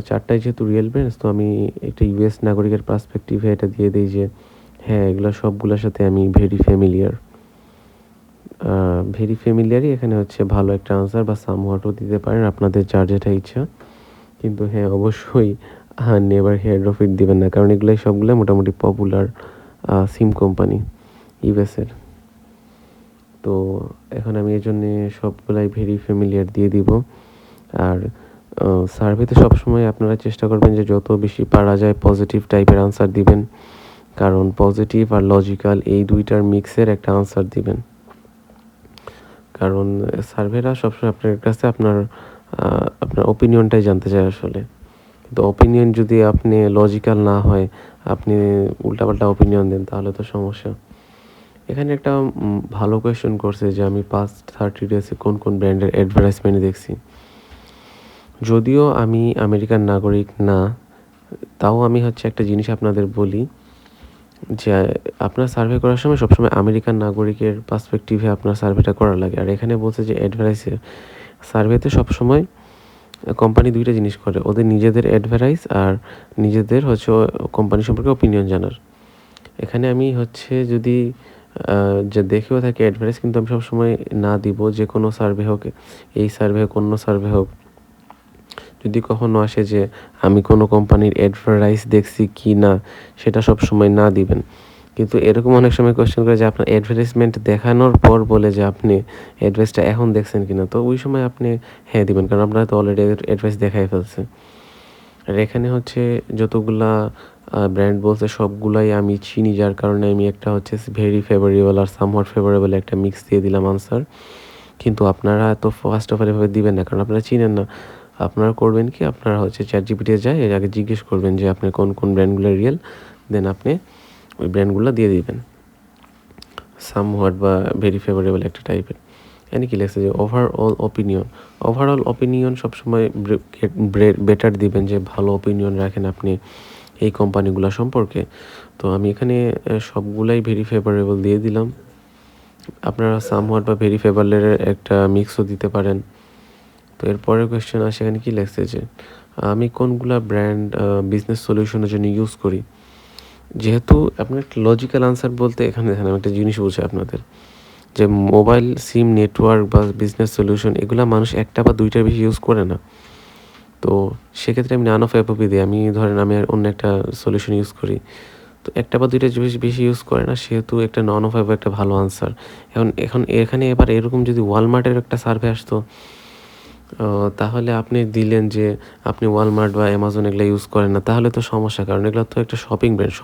4টাই যেহেতু রিয়েল ব্র্যান্ডস, তো আমি একটা US নাগরিকের পার্সপেক্টিভে এটা দিয়ে দেই যে হ্যাঁ, এগুলা সবগুলার সাথে আমি ভেরি ফ্যামিলিয়ার। ভেরি ফ্যামিলিয়ারই এখানে হচ্ছে ভালো একটা আনসার, বা সামহাটও দিতে পারেন আপনাদের যার যেটা ইচ্ছা। কিন্তু হ্যাঁ, অবশ্যই নেভার হেয়ার্ড অফ ইট দিবেন না, কারণ এগুলাই সবগুলাই মোটামুটি পপুলার সিম কোম্পানি US এর। তো এখন আমি এজন্যে সবগুলাই ভেরি ফ্যামিলিয়ার দিয়ে দিব। আর সার্ভেতে সবসময় আপনারা চেষ্টা করবেন যে যত বেশি পারা যায় পজিটিভ টাইপের আনসার দিবেন, কারণ পজিটিভ আর লজিক্যাল এই দুইটার মিক্সের একটা আনসার দিবেন। কারণ সার্ভেরা সবসময় আপনার কাছে আপনার ওপিনিয়নটাই জানতে চায় আসলে। কিন্তু ওপিনিয়ন যদি আপনি লজিক্যাল না হয়, আপনি উল্টাপাল্টা ওপিনিয়ন দেন, তাহলে তো সমস্যা। এখানে একটা ভালো কোয়েশ্চেন করছে যে আমি পাস্ট 30 ডেজে কোন ব্র্যান্ডের অ্যাডভার্টাইজমেন্ট দেখছি। যদিও আমি আমেরিকান নাগরিক না, তাও আমি হচ্ছে একটা জিনিস আপনাদের বলি যে আপনার সার্ভে করার সময় সবসময় আমেরিকান নাগরিকের পার্সপেক্টিভে আপনার সার্ভেটা করা লাগে। আর এখানে বলছে যে অ্যাডভার্টাইজে সার্ভেতে সবসময় কোম্পানি দুইটা জিনিস করে, ওদের নিজেদের অ্যাডভার্টাইজ আর নিজেদের হচ্ছে কোম্পানি সম্পর্কে ওপিনিয়ন জানার। এখানে আমি হচ্ছে যদি যে দেখেও থাকি অ্যাডভার্টাইজ, কিন্তু আমি সবসময় না দিব, যে কোনো সার্ভে হোক, এই সার্ভে হোক, অন্য সার্ভে হোক। যদি কখনো আসে যে আমি কোনো কোম্পানির অ্যাডভার্টাইজ দেখছি কি না, সেটা সবসময় না দিবেন। কিন্তু এরকম অনেক সময় কোয়েশ্চেন করে যে আপনার অ্যাডভার্টাইজমেন্ট দেখানোর পর বলে যে আপনি অ্যাডভাইসটা এখন দেখছেন কিনা, তো ওই সময় আপনি হ্যাঁ দিবেন, কারণ আপনারা তো অলরেডি অ্যাডভাইস দেখাই ফেলছে। আর এখানে হচ্ছে যতগুলা ব্র্যান্ড বলছে সবগুলাই আমি চিনি, যার কারণে আমি একটা হচ্ছে ভেরি ফেভারেবল আর সামহাট ফেভারেবল একটা মিক্স দিয়ে দিলাম আনসার। কিন্তু আপনারা তো ফার্স্ট অফ অল এভাবে দিবেন না, কারণ আপনারা চিনেন না। আপনারা করবেন কি, আপনারা হচ্ছে ChatGPT-তে যায় এর আগে জিজ্ঞেস করবেন যে আপনার কোন ব্র্যান্ডগুলো রিয়েল, দেন আপনি ওই ব্র্যান্ডগুলো দিয়ে দিবেন সামহাট বা ভেরি ফেভারেবল একটা টাইপের। এখানে কি লেখছে যে ওভারঅল অপিনিয়ন সবসময় বেটার দিবেন, যে ভালো অপিনিয়ন রাখেন আপনি এই কোম্পানিগুলো সম্পর্কে। তো আমি এখানে সবগুলাই ভেরি ফেভারেবল দিয়ে দিলাম। আপনারা সামহাট বা ভেরি ফেভারেবলের একটা মিক্সও দিতে পারেন। তো এরপরের কোয়েশ্চেন আসে, এখানে কি লেখছে যে আমি কোনগুলা ব্র্যান্ড বিজনেস সলিউশনের জন্য ইউজ করি। যেহেতু আপনার একটা লজিক্যাল আনসার বলতে এখানে দেখেন আমি একটা জিনিস বলছি আপনাদের, যে মোবাইল সিম নেটওয়ার্ক বা বিজনেস সলিউশন এগুলা মানুষ একটা বা দুইটার বেশি ইউজ করে না। তো সেক্ষেত্রে আমি নান অফ অ্যাপোপি দিই। আমি ধরেন আমি আর অন্য একটা সলিউশন ইউজ করি, তো একটা বা দুইটা বেশি ইউজ করে না, সেহেতু একটা নন অফ অ্যাপ একটা ভালো আনসার। এখন এখানে এবার এরকম যদি ওয়ালমার্টের একটা সার্ভে আসতো, তাহলে আপনি দিলেন যে আপনি ওয়ালমার্ট বা অ্যামাজন এগুলো ইউজ করেন না, তাহলে তো সমস্যা, কারণ এগুলো তো একটা শপিং ব্র্যান্ড।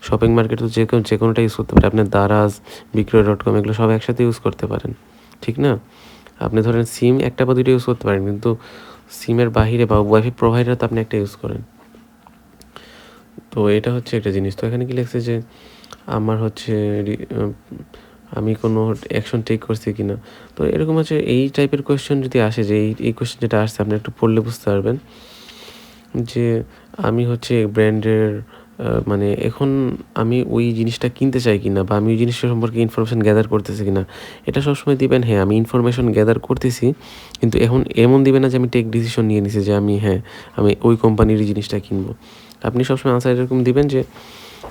শপিং মার্কেট তো যে কোনোটা ইউজ করতে পারে। আপনি দারাজ, বিক্রয়.com এগুলো সব একসাথে ইউজ করতে পারেন, ঠিক না? আপনি ধরেন সিম একটা বা দুইটা ইউজ করতে পারেন, কিন্তু সিমের বাহিরে বা ওয়াইফাই প্রোভাইডার তো আপনি একটা ইউজ করেন। তো এটা হচ্ছে একটা জিনিস। তো এখানে কি লিখছে যে আমার হচ্ছে আমি কোনো অ্যাকশন টেক করছি কিনা। তো এরকম হচ্ছে এই টাইপের কোয়েশ্চেন যদি আসে, যে এই কোয়েশ্চেন যেটা আসছে আপনি একটু পড়লে বুঝতে পারবেন যে আমি হচ্ছে ব্র্যান্ডের মানে এখন আমি ওই জিনিসটা কিনতে চাই কিনা, বা আমি ওই জিনিসটা সম্পর্কে ইনফরমেশন গ্যাদার করতেছি কিনা। এটা সবসময় দিবেন হ্যাঁ আমি ইনফরমেশন গ্যাদার করতেছি, কিন্তু এখন এমন দিবেন না যে আমি টেক ডিসিশন নিয়ে নিছি যে আমি ওই কোম্পানির জিনিসটা কিনবো। আপনি সবসময় আনসার এরকম দিবেন যে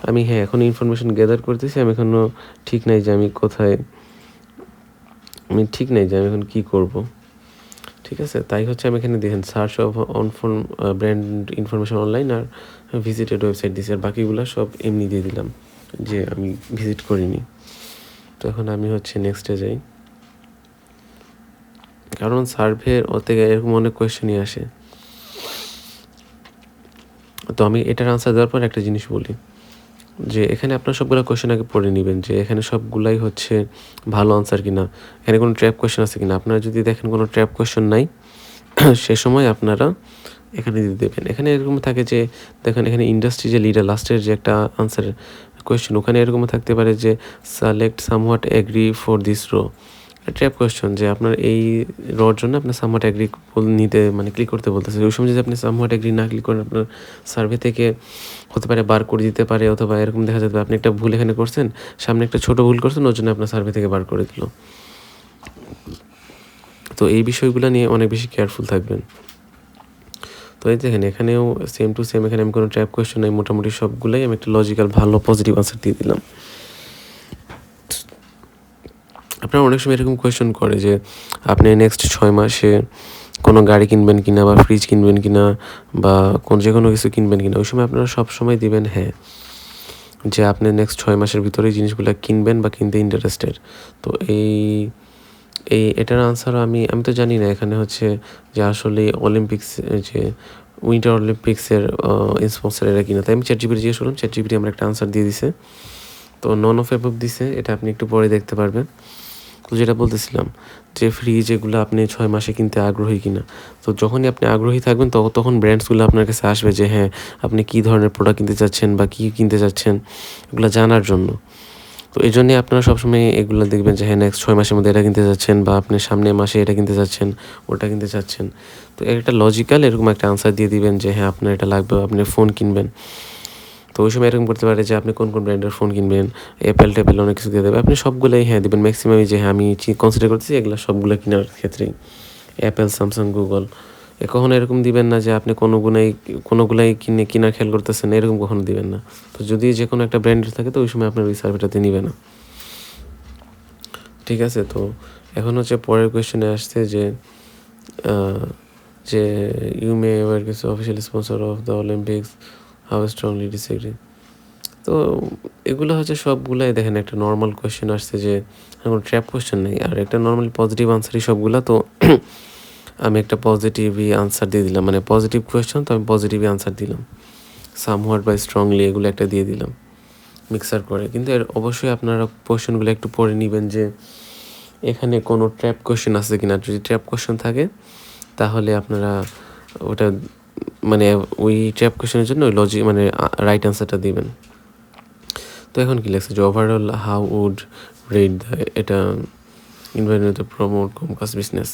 আমি এখন ইনফরমেশন গ্যাদার করতেছি, আমি এখনও ঠিক নাই যে ঠিক নাই যে আমি এখন কী করব। ঠিক আছে, তাই হচ্ছে আমি এখানে দেখেন search of brand information online আর ভিজিটেড ওয়েবসাইট দিয়েছি, আর বাকিগুলো সব এমনি দিয়ে দিলাম যে আমি ভিজিট করিনি। তো এখন আমি হচ্ছে নেক্সটে যাই, কারণ সার্ভে থেকে এরকম অনেক কোয়েশ্চেনই আসে। তো আমি এটার আনসার দেওয়ার পর একটা জিনিস বলি যে এখানে আপনার সবগুলো কোয়েশ্চেন আগে পড়ে নেবেন যে এখানে সবগুলাই হচ্ছে ভালো আনসার কিনা, এখানে কোনো ট্র্যাপ কোয়েশ্চেন আছে কিনা। আপনারা যদি দেখেন কোনো ট্র্যাপ কোয়েশ্চেন নাই সে সময় আপনারা এখানে দিয়ে দেবেন। এখানে এরকম থাকে যে দেখেন এখানে ইন্ডাস্ট্রি যে লিডার লাস্টের যে একটা আনসার কোয়েশ্চেন, ওখানে এরকম থাকতে পারে যে select somewhat agree for this row, trap question যে আপনার এই রোর জন্য আপনি সামহাট এগ্রি নিতে মানে ক্লিক করতে বলতেছে। ওই সময় যদি আপনি সামহাট এগ্রি না ক্লিক করেন আপনার সার্ভে থেকে হতে পারে বার করে দিতে পারে, অথবা এরকম দেখা যাবে আপনি একটা ভুল এখানে করছেন, সামনে একটা ছোটো ভুল করছেন, ওর জন্য আপনার সার্ভে থেকে বার করে দিল। তো এই বিষয়গুলো নিয়ে অনেক বেশি কেয়ারফুল থাকবেন। তো এই দেখেন এখানেও সেম টু সেম, এখানে আমি কোনো ট্র্যাপ কোয়েশ্চেন নেই, মোটামুটি সবগুলোই আমি একটা লজিক্যাল ভালো পজিটিভ আনসার দিয়ে দিলাম। আপনারা অনেক সময় এরকম কোয়েশ্চেন করে যে আপনি নেক্সট 6 মাসে কোনো গাড়ি কিনবেন কিনা, বা ফ্রিজ কিনবেন কিনা, বা যে কোনো কিছু কিনবেন কিনা। ওই সময় আপনারা সব সময় দিবেন হ্যাঁ, যে আপনি নেক্সট 6 মাসের ভিতরে এই জিনিসগুলো কিনবেন বা কিনতে ইন্টারেস্টেড। তো এটার আনসার আমি তো জানি না এখানে হচ্ছে যে আসলে অলিম্পিক্স যে উইন্টার অলিম্পিক্সের স্পন্সর এরা কিনা। তাই আমি চ্যাটজিপিটি জিজ্ঞেস করলাম, চ্যাটজিপিটি আমার একটা আনসার দিয়ে দিছে। তো নন অফ অ্যাবভ দিছে, এটা আপনি একটু পরে দেখতে পারবেন। তো যেটা বলতেছিলাম যে ফ্রিজ এগুলো আপনি 6 মাসে কিনতে আগ্রহী কিনা। তো যখনই আপনি আগ্রহী থাকবেন তখন ব্র্যান্ডসগুলো আপনার কাছে আসবে যে হ্যাঁ আপনি কী ধরনের প্রোডাক্ট কিনতে চাচ্ছেন বা কী কিনতে চাচ্ছেন, এগুলো জানার জন্য। তো এই জন্যে আপনারা সবসময় এগুলো দেখবেন যে হ্যাঁ নেক্সট 6 মাসের মধ্যে এটা কিনতে চাচ্ছেন, বা আপনি সামনের মাসে এটা কিনতে চাচ্ছেন, ওটা কিনতে চাচ্ছেন। তো একটা লজিক্যাল এরকম একটা আনসার দিয়ে দিবেন যে হ্যাঁ আপনার এটা লাগবে, আপনি ফোন কিনবেন। তো ওই সময় এরকম করতে পারে যে আপনি কোন কোন ব্র্যান্ডের ফোন কিনবেন, অ্যাপেল ট্যাপেল অনেক কিছু দিয়ে দেবে, আপনি সবগুলোই হ্যাঁ দেবেন ম্যাক্সিমামই, যে হ্যাঁ আমি কনসিডার করতেছি এগুলো সবগুলো কেনার ক্ষেত্রেই অ্যাপেল, স্যামসাং, গুগল। কখনো এরকম দিবেন না যে আপনি কোনোগুলাই কেনার খেয়াল করতেছেন, এরকম কখনো দিবেন না। তো যদি যে কোনো একটা ব্র্যান্ডের থাকে তো ওই সময় আপনার ওই সার্ভেটাতে নিবে না। ঠিক আছে। তো এখন হচ্ছে পরের কোয়েশ্চেনে আসছে যে যে ইউ মে এভার কিছু official sponsor of the Olympics, how strongly disagree. তো এগুলো হচ্ছে সবগুলাই দেখেন একটা নর্মাল কোয়েশ্চেন আসছে, যে কোনো ট্র্যাপ কোয়েশ্চেন নেই, আর একটা নর্মালি পজিটিভ আনসারই সবগুলা। তো আমি একটা পজিটিভই আনসার দিয়ে দিলাম, মানে পজিটিভ কোয়েশ্চেন তো আমি পজিটিভই আনসার দিলাম, সামহাট বা স্ট্রংলি এগুলো একটা দিয়ে দিলাম মিক্সার করে। কিন্তু এর অবশ্যই আপনারা কোয়েশ্চেনগুলো একটু পড়ে নেবেন যে এখানে কোনো ট্র্যাপ কোয়েশ্চেন আছে কিনা। যদি ট্র্যাপ কোয়েশ্চেন থাকে তাহলে আপনারা ওটা মানে ওই ট্র্যাপ কোয়েশ্চেনের জন্য ওই মানে রাইট আনসারটা দিবেন। তো এখন কি লেখছে যে ওভারঅল হাউ উড রেট এটা ইনভাইরনমেন্ট প্রমোট কমকাস্ট বিজনেস।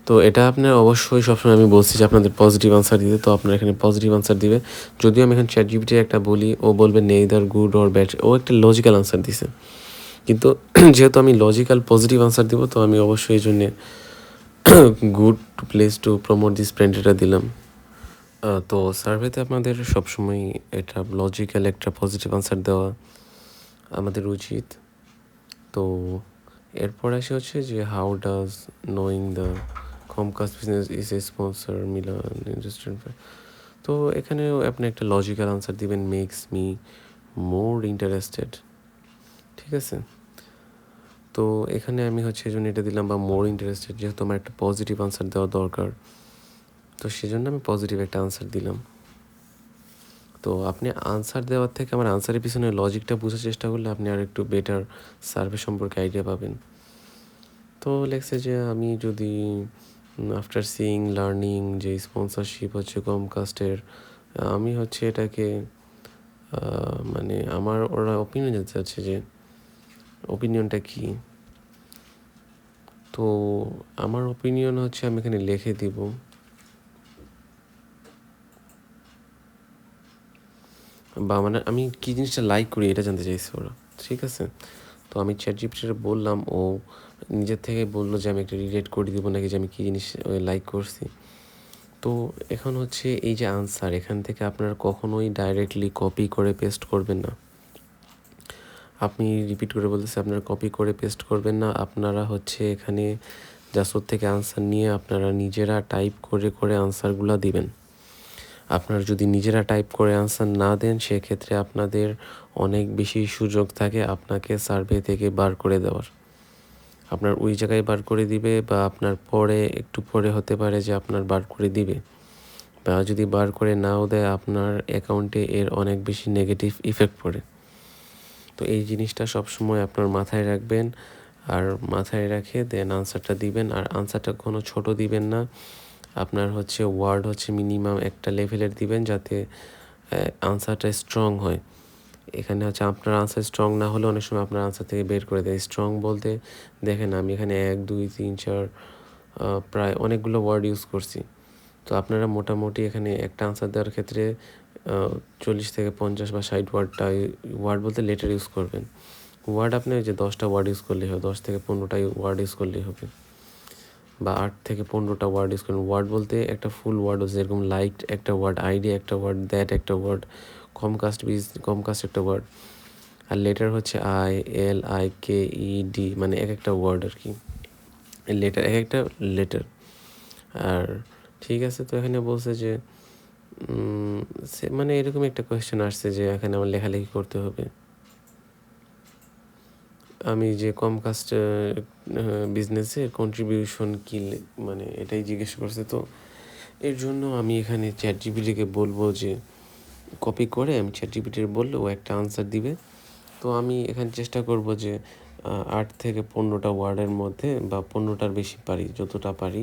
তো এটা আপনার অবশ্যই সবসময় আমি বলছি যে আপনাদের পজিটিভ আনসার দিতে, তো আপনার এখানে পজিটিভ আনসার দিবে। যদিও আমি এখানে চ্যাটজিপিটি একটা বলি, ও বলবে নেইদার গুড অর ব্যাড, ও একটা লজিক্যাল আনসার দিছে। কিন্তু যেহেতু আমি লজিক্যাল পজিটিভ আনসার দিব, তো আমি অবশ্যই এই জন্যে good to place to promote this brand এটা দিলাম। তো সার্ভেতে আপনাদের সবসময় এটা লজিক্যাল একটা পজিটিভ আনসার দেওয়া আমাদের উচিত। তো এরপর আসে হচ্ছে যে how does knowing the Comcast business is a sponsor Milan industry. তো এখানেও আপনি একটা লজিক্যাল আনসার দিবেন, মেক্স মি মোর ইন্টারেস্টেড। ঠিক আছে। তো এখানে আমি হচ্ছে এই জন্য এটা দিলাম, বা মোর ইন্টারেস্টেড, যেহেতু আমার একটা পজিটিভ আনসার দেওয়া দরকার, তো সেজন্য আমি পজিটিভ একটা আনসার দিলাম। তো আপনি আনসার দেওয়ার থেকে আমার আনসারের পিছনে লজিকটা বোঝার চেষ্টা করলে আপনি আর একটু বেটার সার্ভে সম্পর্কে আইডিয়া পাবেন। তো লেখছে যে আমি যদি আফটার সিইং লার্নিং যে স্পন্সরশিপ হচ্ছে কমকাস্টের, আমি হচ্ছে এটাকে মানে আমার ওরা ওপিনিয়ন জানতে চাচ্ছে যে ওপিনিয়নটা কী। তো আমার ওপিনিয়ন হচ্ছে আমি এখানে লিখে দিব, বা মানে আমি কী জিনিসটা লাইক করি এটা জানতে চাইছি ওরা। ঠিক আছে। তো আমি চ্যাটজিপিটিতে বললাম, ও নিজের থেকে বললো যে আমি একটা রিলেট করে দিব নাকি যে আমি কী জিনিস লাইক করছি। তো এখন হচ্ছে এই যে আনসার, এখান থেকে আপনারা কখনোই ডাইরেক্টলি কপি করে পেস্ট করবেন না। আপনি রিপিট করে বলতেছে, আপনারা কপি করে পেস্ট করবেন না। আপনারা হচ্ছে এখানে জাসদ থেকে আনসার নিয়ে আপনারা নিজেরা টাইপ করে করে আনসারগুলো দিবেন। আপনারা যদি নিজেরা টাইপ করে আনসার না দেন, সেক্ষেত্রে আপনাদের অনেক বেশি সুযোগ থাকে আপনাকে সার্ভে থেকে বার করে দেওয়ার। আপনার ওই জায়গায় বার করে দিবে, বা আপনার পরে একটু পরে হতে পারে যে আপনার বার করে দিবে, বা যদি বার করে নাও দেয় আপনার অ্যাকাউন্টে এর অনেক বেশি নেগেটিভ ইফেক্ট পড়ে। তো এই জিনিসটা সবসময় আপনার মাথায় রাখবেন, আর মাথায় রেখে দেন আনসারটা দিবেন। আর আনসারটা কোনো ছোট দিবেন না, আপনার হচ্ছে ওয়ার্ড হচ্ছে মিনিমাম একটা লেভেলের দিবেন যাতে আনসারটা স্ট্রং হয়। এখানে হচ্ছে আপনার আনসার স্ট্রং না হলে অনেক সময় আপনার আনসার থেকে বের করে দেয়। স্ট্রং বলতে দেখেন আমি এখানে 1 2 3 4 প্রায় অনেকগুলো ওয়ার্ড ইউজ করছি। তো আপনারা মোটামুটি এখানে একটা আনসার দেওয়ার ক্ষেত্রে 40 থেকে 50 বা 60 ওয়ার্ড বলতে লেটার ইউজ করবেন। ওয়ার্ড আপনি ওই যে 10টা ওয়ার্ড ইউজ করলেই হবে, 10 থেকে 15টা ওয়ার্ড ইউজ করলেই হবে, বা 8 থেকে 15টা ওয়ার্ড ইউজ করবেন। ওয়ার্ড বলতে একটা ফুল ওয়ার্ড হচ্ছে, যেরকম লাইক একটা ওয়ার্ড, আইডি একটা ওয়ার্ড, দ্যাট একটা ওয়ার্ড, কমকাস্ট একটা ওয়ার্ড। আর লেটার হচ্ছে ILIKED, মানে এক একটা ওয়ার্ড আর কি, লেটার এক একটা লেটার। আর ঠিক আছে, তো এখানে বলছে যে মানে এরকম একটা কোয়েশ্চেন আসছে যে এখানে আমার লেখালেখি করতে হবে। আমি যে কমকাস্ট বিজনেসের কন্ট্রিবিউশন কী, মানে এটাই জিজ্ঞেস করছে। তো এর জন্য আমি এখানে চ্যাটজিপিটিকে বলবো যে কপি করে আমি চ্যাটজিপিটির বললে ও একটা আনসার দিবে। তো আমি এখানে চেষ্টা করব যে 8 থেকে 15টা ওয়ার্ডের মধ্যে, বা 15টার বেশি পারি, যতটা পারি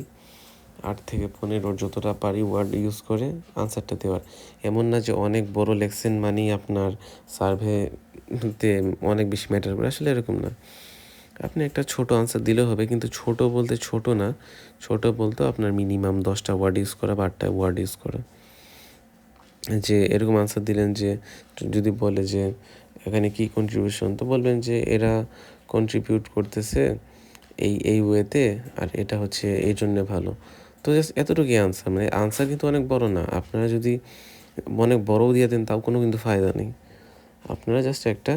8 থেকে 15 যতটা পারি ওয়ার্ড ইউজ করে আনসারটা দেওয়ার। এমন না যে অনেক বড় লেখছেন মানেই আপনার সার্ভেতে অনেক বেশি ম্যাটার করে, আসলে এরকম না। আপনি একটা ছোট আনসার দিলেও হবে, কিন্তু ছোট বলতে ছোট না, ছোট বলতে আপনার মিনিমাম 10টা ওয়ার্ড ইউজ করা বা 8টা ওয়ার্ড ইউজ করা। যে এরকম আনসার দিলেন যে যদি বলে যে এখানে কি কন্ট্রিবিউশন, তো বলবেন যে এরা কন্ট্রিবিউট করতেছে এই ওয়েতে, আর এটা হচ্ছে এই জন্যে ভালো। তো জাস্ট এতটুকুই আনসার, মানে আনসার কিন্তু অনেক বড় না। আপনারা যদি অনেক বড়ও দিয়ে দেন তাও কোনো কিন্তু ফায়দা নেই। আপনারা জাস্ট একটা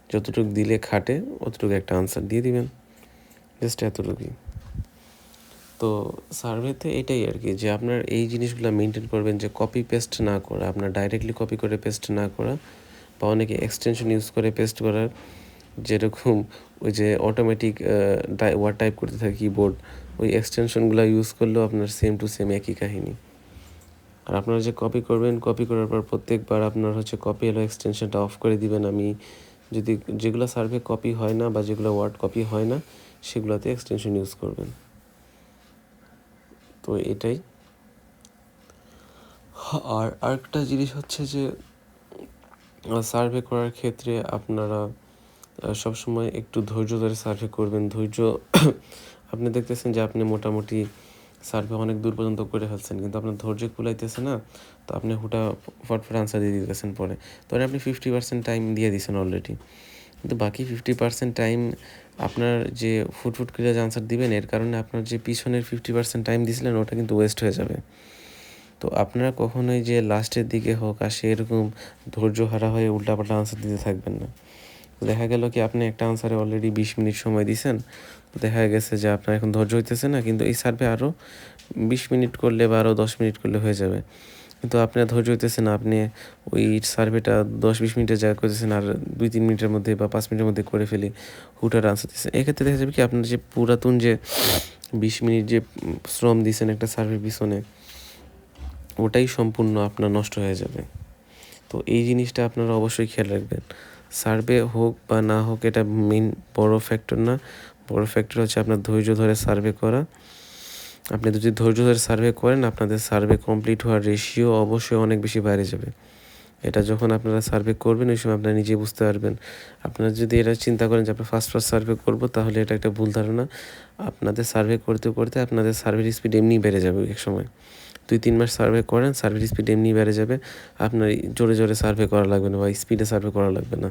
যতটুকু দিলে খাটে অতটুকু একটা আনসার দিয়ে দিবেন, জাস্ট এতটুকুই। তো সার্ভেতে এটাই আর কি, যে আপনার এই জিনিসগুলো মেনটেন করবেন, যে কপি পেস্ট না করা, আপনার ডাইরেক্টলি কপি করে পেস্ট না করা, বা অনেকে এক্সটেনশন ইউজ করে পেস্ট করার, যেরকম ওই যে অটোমেটিক ওয়ার্ড টাইপ করতে থাকে কিবোর্ড, ওই এক্সটেনশনগুলো ইউজ করলেও আপনার সেম টু সেম একই কাহিনী। আর আপনারা যে কপি করবেন, কপি করার পর প্রত্যেকবার আপনার হচ্ছে কপি এলো এক্সটেনশনটা অফ করে দিবেন। আমি যদি যেগুলো সার্ভে কপি হয় না বা যেগুলো ওয়ার্ড কপি হয় না সেগুলোতে এক্সটেনশন ইউজ করবেন। তো এটাই। আর আরেকটা জিনিস হচ্ছে যে সার্ভে করার ক্ষেত্রে আপনারা সবসময় একটু ধৈর্য ধরে সার্ভে করবেন। ধৈর্য আপনি দেখতেছেন যে আপনি মোটামুটি সার্ভে অনেক দূর পর্যন্ত করে ফেলছেন, কিন্তু আপনার ধৈর্য কুলাইতেছে না, তো আপনি ফটফট আনসার দিয়ে দিতেছেন পরে। তখন আপনি 50% টাইম দিয়ে দিয়েছেন অলরেডি, কিন্তু বাকি 50% টাইম আপনার যে ফুটফুট করে যে আনসার দিবেন, এর কারণে আপনার যে পিছনের 50% টাইম দিয়েছিলেন ওটা কিন্তু ওয়েস্ট হয়ে যাবে। তো আপনারা কখনোই যে লাস্টের দিকে হোক আসে এরকম ধৈর্য হারা হয়ে উল্টাপাল্টা আনসার দিতে থাকবেন না। দেখা গেল কি আপনি একটা আনসারে অলরেডি 20 মিনিট সময় দিয়েছেন, দেখা গেছে যে আপনার এখন ধৈর্য হইতেছে না, কিন্তু এই সার্ভে আরও 20 মিনিট করলে বা আরও 10 মিনিট করলে হয়ে যাবে, কিন্তু আপনার ধৈর্য হইতেছে না, আপনি ওই সার্ভেটা 10-20 মিনিটের জায়গা করতেছেন আর 2-3 মিনিটের মধ্যে বা 5 মিনিটের মধ্যে করে ফেলি, হুটার আনসার দিচ্ছেন। এক্ষেত্রে দেখা যাবে কি আপনার যে পুরাতন যে 20 মিনিট যে শ্রম দিয়েছেন একটা সার্ভের পিছনে, ওটাই সম্পূর্ণ আপনার নষ্ট হয়ে যাবে। তো এই জিনিসটা আপনারা অবশ্যই খেয়াল রাখবেন। সার্ভে হোক বা না হোক এটা মেন বড় ফ্যাক্টর না, বড় ফ্যাক্টর হচ্ছে আপনার ধৈর্য ধরে সার্ভে করা। আপনি যদি ধৈর্য ধরে সার্ভে করেন আপনাদের সার্ভে কমপ্লিট হওয়ার রেশিও অবশ্যই অনেক বেশি বেড়ে যাবে। এটা যখন আপনারা সার্ভে করবেন ওই সময় আপনারা নিজে বুঝতে পারবেন। আপনারা যদি এটা চিন্তা করেন যে আপনার ফার্স্ট সার্ভে করব, তাহলে এটা একটা ভুল ধারণা। আপনাদের সার্ভে করতে করতে আপনাদের সার্ভের স্পিড এমনিই বেড়ে যাবে এক সময়। 2-3 মাস সার্ভে করেন, সার্ভের স্পিড এমনি বেড়ে যাবে। আপনার জোরে জোরে সার্ভে করা লাগবে না বা স্পিডে সার্ভে করা লাগবে না।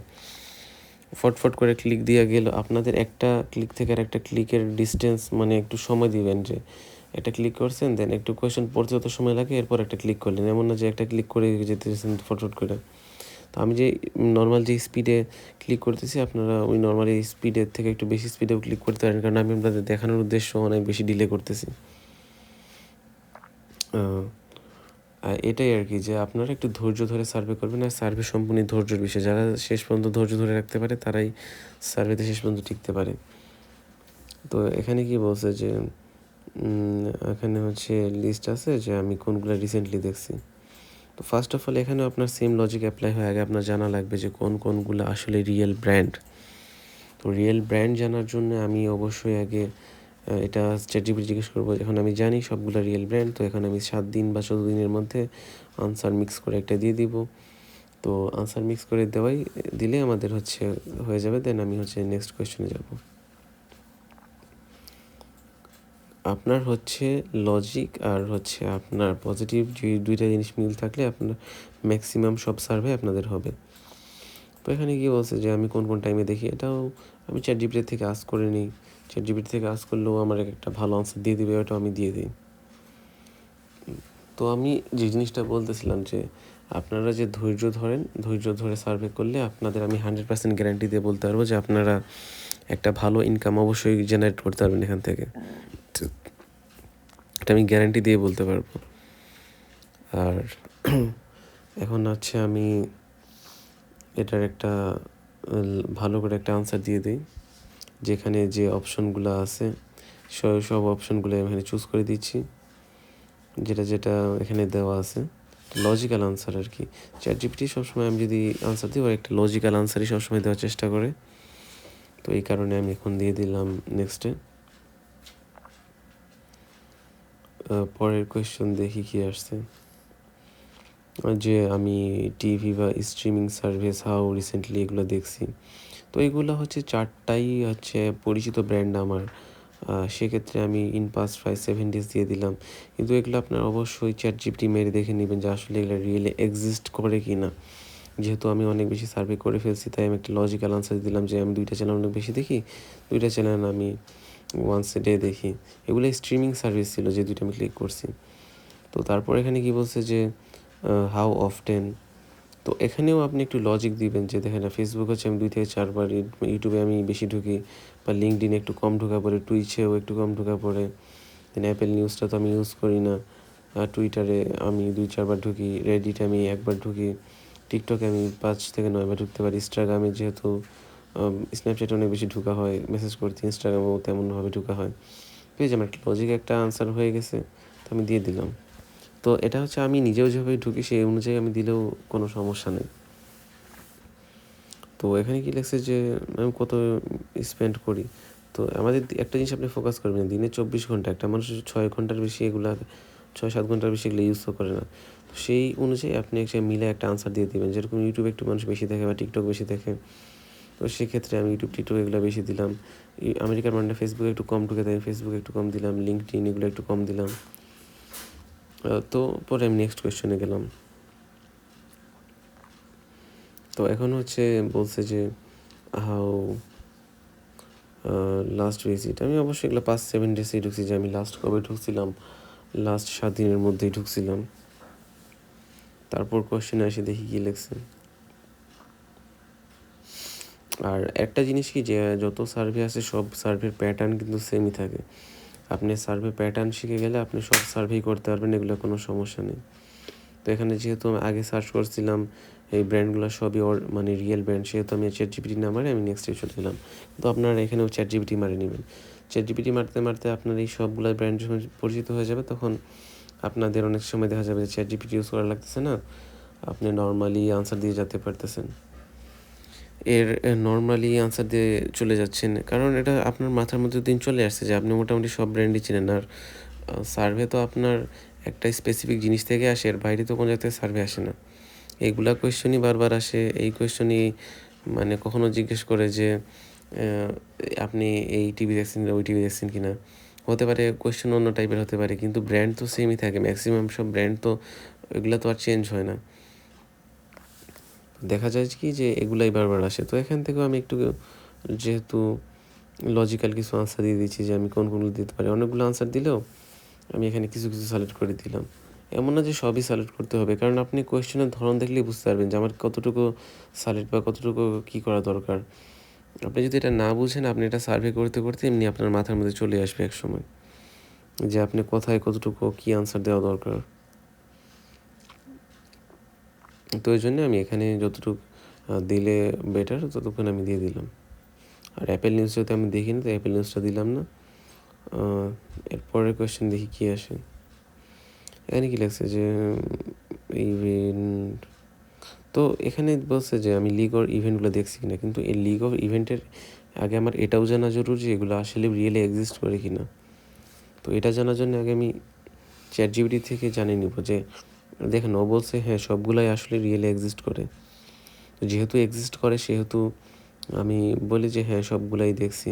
ফটফট করে ক্লিক দিয়ে গেল, আপনাদের একটা ক্লিক থেকে আর একটা ক্লিকের ডিস্টেন্স, মানে একটু সময় দিবেন, যে একটা ক্লিক করছেন দেন একটু কোয়েশ্চেন পড়তে যত সময় লাগে এরপর একটা ক্লিক করলেন, এমন না যে একটা ক্লিক করে যেতেছেন ফটফট করে। তো আমি যে নর্মাল যে স্পিডে ক্লিক করতেছি আপনারা ওই নর্মাল এই স্পিডের থেকে একটু বেশি স্পিডেও ক্লিক করতে পারেন, কারণ আমি আপনাদের দেখানোর উদ্দেশ্য অনেক বেশি ডিলে করতেছি। এটাই আর কি, যে আপনারা একটু ধৈর্য ধরে সার্ভে করবেন, আর সার্ভে সম্পূর্ণ ধৈর্যের বিষয়। যারা শেষ পর্যন্ত ধৈর্য ধরে রাখতে পারে তারাই সার্ভেতে শেষ পর্যন্ত টিকতে পারে। তো এখানে কি বলছে যে এখানে হচ্ছে লিস্ট আছে যে আমি কোনগুলো রিসেন্টলি দেখছি। তো ফার্স্ট অফ অল এখানেও আপনার সেম লজিক অ্যাপ্লাই হয়। আগে আপনার জানা লাগবে যে কোনগুলো আসলে রিয়েল ব্র্যান্ড। তো রিয়েল ব্র্যান্ড জানার জন্য আমি অবশ্যই আগে এটা ChatGPT জিজ্ঞেস করবো। এখন আমি জানি সবগুলো রিয়েল ব্র্যান্ড, তো এখন আমি 7 দিন বা 14 দিনের মধ্যে আনসার মিক্স করে একটা দিয়ে দিব। তো আনসার মিক্স করে দিলে আমাদের হচ্ছে হয়ে যাবে। দেন আমি হচ্ছে নেক্সট কোয়েশ্চনে যাব। আপনার হচ্ছে লজিক আর হচ্ছে আপনার পজিটিভ দুইটা জিনিস মিল থাকলে আপনার ম্যাক্সিমাম সব সার্ভে আপনাদের হবে। তো এখানে কি বলছে যে আমি কোন টাইমে দেখি, এটাও আমি ChatGPT থেকে আস্ক করে নিই। ChatGPT থেকে আস্ক করলেও আমার একটা ভালো আনসার দিয়ে দিবে, ওটাও আমি দিয়ে দিই। তো আমি যে জিনিসটা বলতেছিলাম যে আপনারা যে ধৈর্য ধরে সার্ভে করলে আপনাদের আমি 100% গ্যারান্টি দিয়ে বলতে পারবো যে আপনারা একটা ভালো ইনকাম অবশ্যই জেনারেট করতে পারবেন এখান থেকে। এটা আমি গ্যারান্টি দিয়ে বলতে পারবো। আর এখন হচ্ছে আমি এটার একটা ভালো করে একটা আনসার দিয়ে দিই, যেখানে যে অপশনগুলো আছে সব অপশনগুলো এখানে চুজ করে দিচ্ছি, যেটা এখানে দেওয়া আছে লজিক্যাল আনসার আর কি। ChatGPT সবসময় আমি যদি আনসার দিই, ওর একটা লজিক্যাল আনসারই সবসময় দেওয়ার চেষ্টা করে। তো এই কারণে আমি এখন দিয়ে দিলাম নেক্সটে। পরের কোয়েশ্চন দেখি কি আসছে, যে আমি টিভি বা স্ট্রিমিং সার্ভিস হাউ রিসেন্টলি এগুলো দেখছি। তো এগুলো হচ্ছে 4টাই হচ্ছে পরিচিত ব্র্যান্ড আমার। সেক্ষেত্রে আমি ইন পাস্ট 5-7 days দিয়ে দিলাম। কিন্তু এগুলো আপনার অবশ্যই ChatGPT মেরে দেখে নেবেন যে আসলে এগুলো রিয়েলি এক্সিস্ট করে কি না। যেহেতু আমি অনেক বেশি সার্ভে করে ফেলছি, তাই আমি একটা লজিক্যাল আনসার দিলাম যে আমি 2টা চ্যানেল অনেক বেশি দেখি, 2টা চ্যানেল আমি ওয়ান্স এ ডে দেখি। এগুলো স্ট্রিমিং সার্ভিস ছিল যে 2টা আমি ক্লিক করছি। তো তারপর এখানে কি বলছে যে হাউ অফটেন। তো এখানেও আপনি একটু লজিক দিবেন যে দেখেন ফেসবুক হচ্ছে আমি 2 থেকে 4 বার, ইউটিউবে আমি বেশি ঢুকি, বা লিঙ্কডইনে একটু কম ঢোকা পড়ে, টুইচেও একটু কম ঢোকা পড়ে। দেন অ্যাপেল নিউজটা তো আমি ইউজ করি না। টুইটারে আমি 2-4 বার ঢুকি, রেডিটে আমি 1 বার ঢুকি, টিকটকে আমি 5 থেকে 9 বার ঢুকতে পারি। ইনস্টাগ্রামে যেহেতু স্ন্যাপচ্যাটে অনেক বেশি ঢোকা হয় মেসেজ করতে, ইনস্টাগ্রামেও তেমনভাবে ঢোকা হয়। পেয়ে আমার একটা লজিক একটা আনসার হয়ে গেছে, তো আমি দিয়ে দিলাম। তো এটা হচ্ছে আমি নিজেও যেভাবে ঢুকি সেই অনুযায়ী আমি দিলেও কোনো সমস্যা নেই। তো এখানে কি লেখছে যে আমি কত স্পেন্ড করি। তো আমাদের একটা জিনিস আপনি ফোকাস করবেন, দিনে 24 ঘন্টা, একটা মানুষ 6 ঘন্টার বেশি এগুলা 6-7 ঘন্টার বেশি এগুলো ইউজও করে না। তো সেই অনুযায়ী আপনি একটা মিলে একটা আনসার দিয়ে দিবেন। যেরকম ইউটিউবে একটু মানুষ বেশি দেখে বা টিকটক বেশি দেখে, তো সেক্ষেত্রে আমি টিকটক এগুলো বেশি দিলাম। আমেরিকার মানে ফেসবুকে একটু কম ঢুকে দেয়, ফেসবুকে একটু কম দিলাম, লিঙ্কডইন এগুলো একটু কম দিলাম। তো পরে আমি নেক্সট কোয়েশ্চনে গেলাম। তো এখন হচ্ছে বলছে যে হাউ লাস্ট ভিজিট। আমি অবশ্যই এগুলো 5-7 ডেজেই ঢুকছি, যে আমি লাস্ট কবে ঢুকছিলাম, লাস্ট 7 দিনের মধ্যেই ঢুকছিলাম। তারপর কোয়েশ্চেনে এসে দেখি কী লেখছে। আর একটা জিনিস কি, যে যত সার্ভে আছে সব সার্ভের প্যাটার্ন কিন্তু সেমই থাকে। আপনি সার্ভে প্যাটার্ন শিখে গেলে আপনি সব সার্ভেই করতে পারবেন, এগুলো কোনো সমস্যা নেই। তো এখানে যেহেতু আমি আগে সার্চ করছিলাম এই ব্র্যান্ডগুলো সবই মানে রিয়েল ব্র্যান্ড, সেহেতু আমি ChatGPT না মারে আমি নেক্সটে চলে গেলাম। তো আপনারা এখানেও ChatGPT মারে নেবেন। ChatGPT মারতে মারতে আপনার এই সবগুলো ব্র্যান্ড যখন পরিচিত হয়ে যাবে, তখন আপনাদের অনেক সময় দেখা যাবে যে ChatGPT ইউজ করা লাগতেছে না, আপনি নর্মালি আনসার দিয়ে যেতে পারতেছেন। নর্মালি আনসার দিয়ে চলে যাচ্ছেন, কারণ এটা আপনার মাথার মধ্যে দিন চলে আসছে যে আপনি মোটামুটি সব ব্র্যান্ডই চেনেন। আর সার্ভে তো আপনার একটা স্পেসিফিক জিনিস থেকে আসে, এর বাইরে তো কোনো জায়গায় সার্ভে আসে না। এইগুলা কোয়েশ্চনই বারবার আসে। এই কোয়েশ্চনই মানে কখনো জিজ্ঞেস করে যে আপনি এই টিভি দেখছেন ওই টিভি দেখছেন কি না। হতে পারে কোয়েশ্চেন অন্য টাইপের হতে পারে, কিন্তু ব্র্যান্ড তো সেমই থাকে। ম্যাক্সিমাম সব ব্র্যান্ড তো এগুলো তো আর চেঞ্জ হয় না। দেখা যায় কি যে এগুলাই বারবার আসে। তো এখান থেকেও আমি একটু যেহেতু লজিক্যাল কিছু আনসার দিয়ে দিচ্ছি যে আমি কোনগুলো দিতে পারি। অনেকগুলো আনসার দিলেও আমি এখানে কিছু সিলেক্ট করে দিলাম। এমন না যে সবই সিলেক্ট করতে হবে, কারণ আপনি কোয়েশ্চেনের ধরন দেখলেই বুঝতে পারবেন যে আমার কতটুকু সিলেক্ট বা কতটুকু কী করা দরকার। আপনি যদি এটা না বুঝেন, আপনি এটা সার্ভে করতে করতে এমনি আপনার মাথার মধ্যে চলে আসবে এক সময় যে আপনি কোথায় কতটুকু কী আনসার দেওয়া দরকার। তো ওই জন্য আমি এখানে যতটুকু দিলে বেটার ততক্ষণ আমি দিয়ে দিলাম। আর অ্যাপেল নিউজ যেহেতু আমি দেখি না, তো অ্যাপেল নিউজটা দিলাম না। এরপরের কোয়েশ্চেন দেখি কী আসে। এখানে কী লাগছে যে ইভেন্ট, তো এখানে বলছে যে আমি লিগ অর ইভেন্টগুলো দেখছি কিনা, কিন্তু এই লিগ অফ ইভেন্টের আগে আমার এটাও জানা জরুরি যে এগুলো আসলে রিয়েলি এক্সিস্ট করে কিনা। তো এটা জানার জন্য আগে আমি চ্যাটজিপিটি থেকে জানিয়ে নিব যে দেখেন ও বলছে হ্যাঁ সবগুলাই আসলে রিয়েলি এক্সিস্ট করে। তো যেহেতু এক্সিস্ট করে সেহেতু আমি বলি যে হ্যাঁ সবগুলাই দেখছি।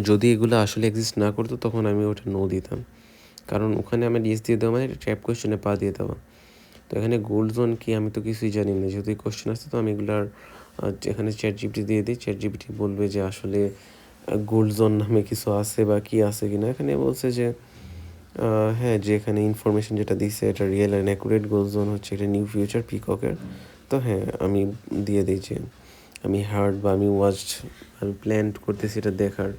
যদি এগুলো আসলে এক্সিস্ট না করতো তখন আমি ওটা নো দিতাম, কারণ ওখানে আমার ইয়েস দিয়ে দেওয়া মানে ট্র্যাপ কোয়েশ্চেনে পা দিয়ে দেওয়া। তো এখানে গোল্ড জোন কি আমি তো কিছুই জানি না, যেহেতু এই কোয়েশ্চেন আসছে তো আমি এগুলার এখানে চ্যাটজিপিটি দিয়ে দিই, চ্যাটজিপিটি বলবে যে আসলে গোল্ড জোন নামে কিছু আছে বা কি আছে কিনা। এখানে বলছে যে হ্যাঁ যে এখানে ইনফরমেশন যেটা দিচ্ছে এটা real and accurate, gold zone হচ্ছে এটা নিউ ফিউচার পিককের। তো হ্যাঁ আমি দিয়ে দিই যে আমি হার্ড বা আমি ওয়াচড, আমি প্ল্যান করতেছি এটা দেখার।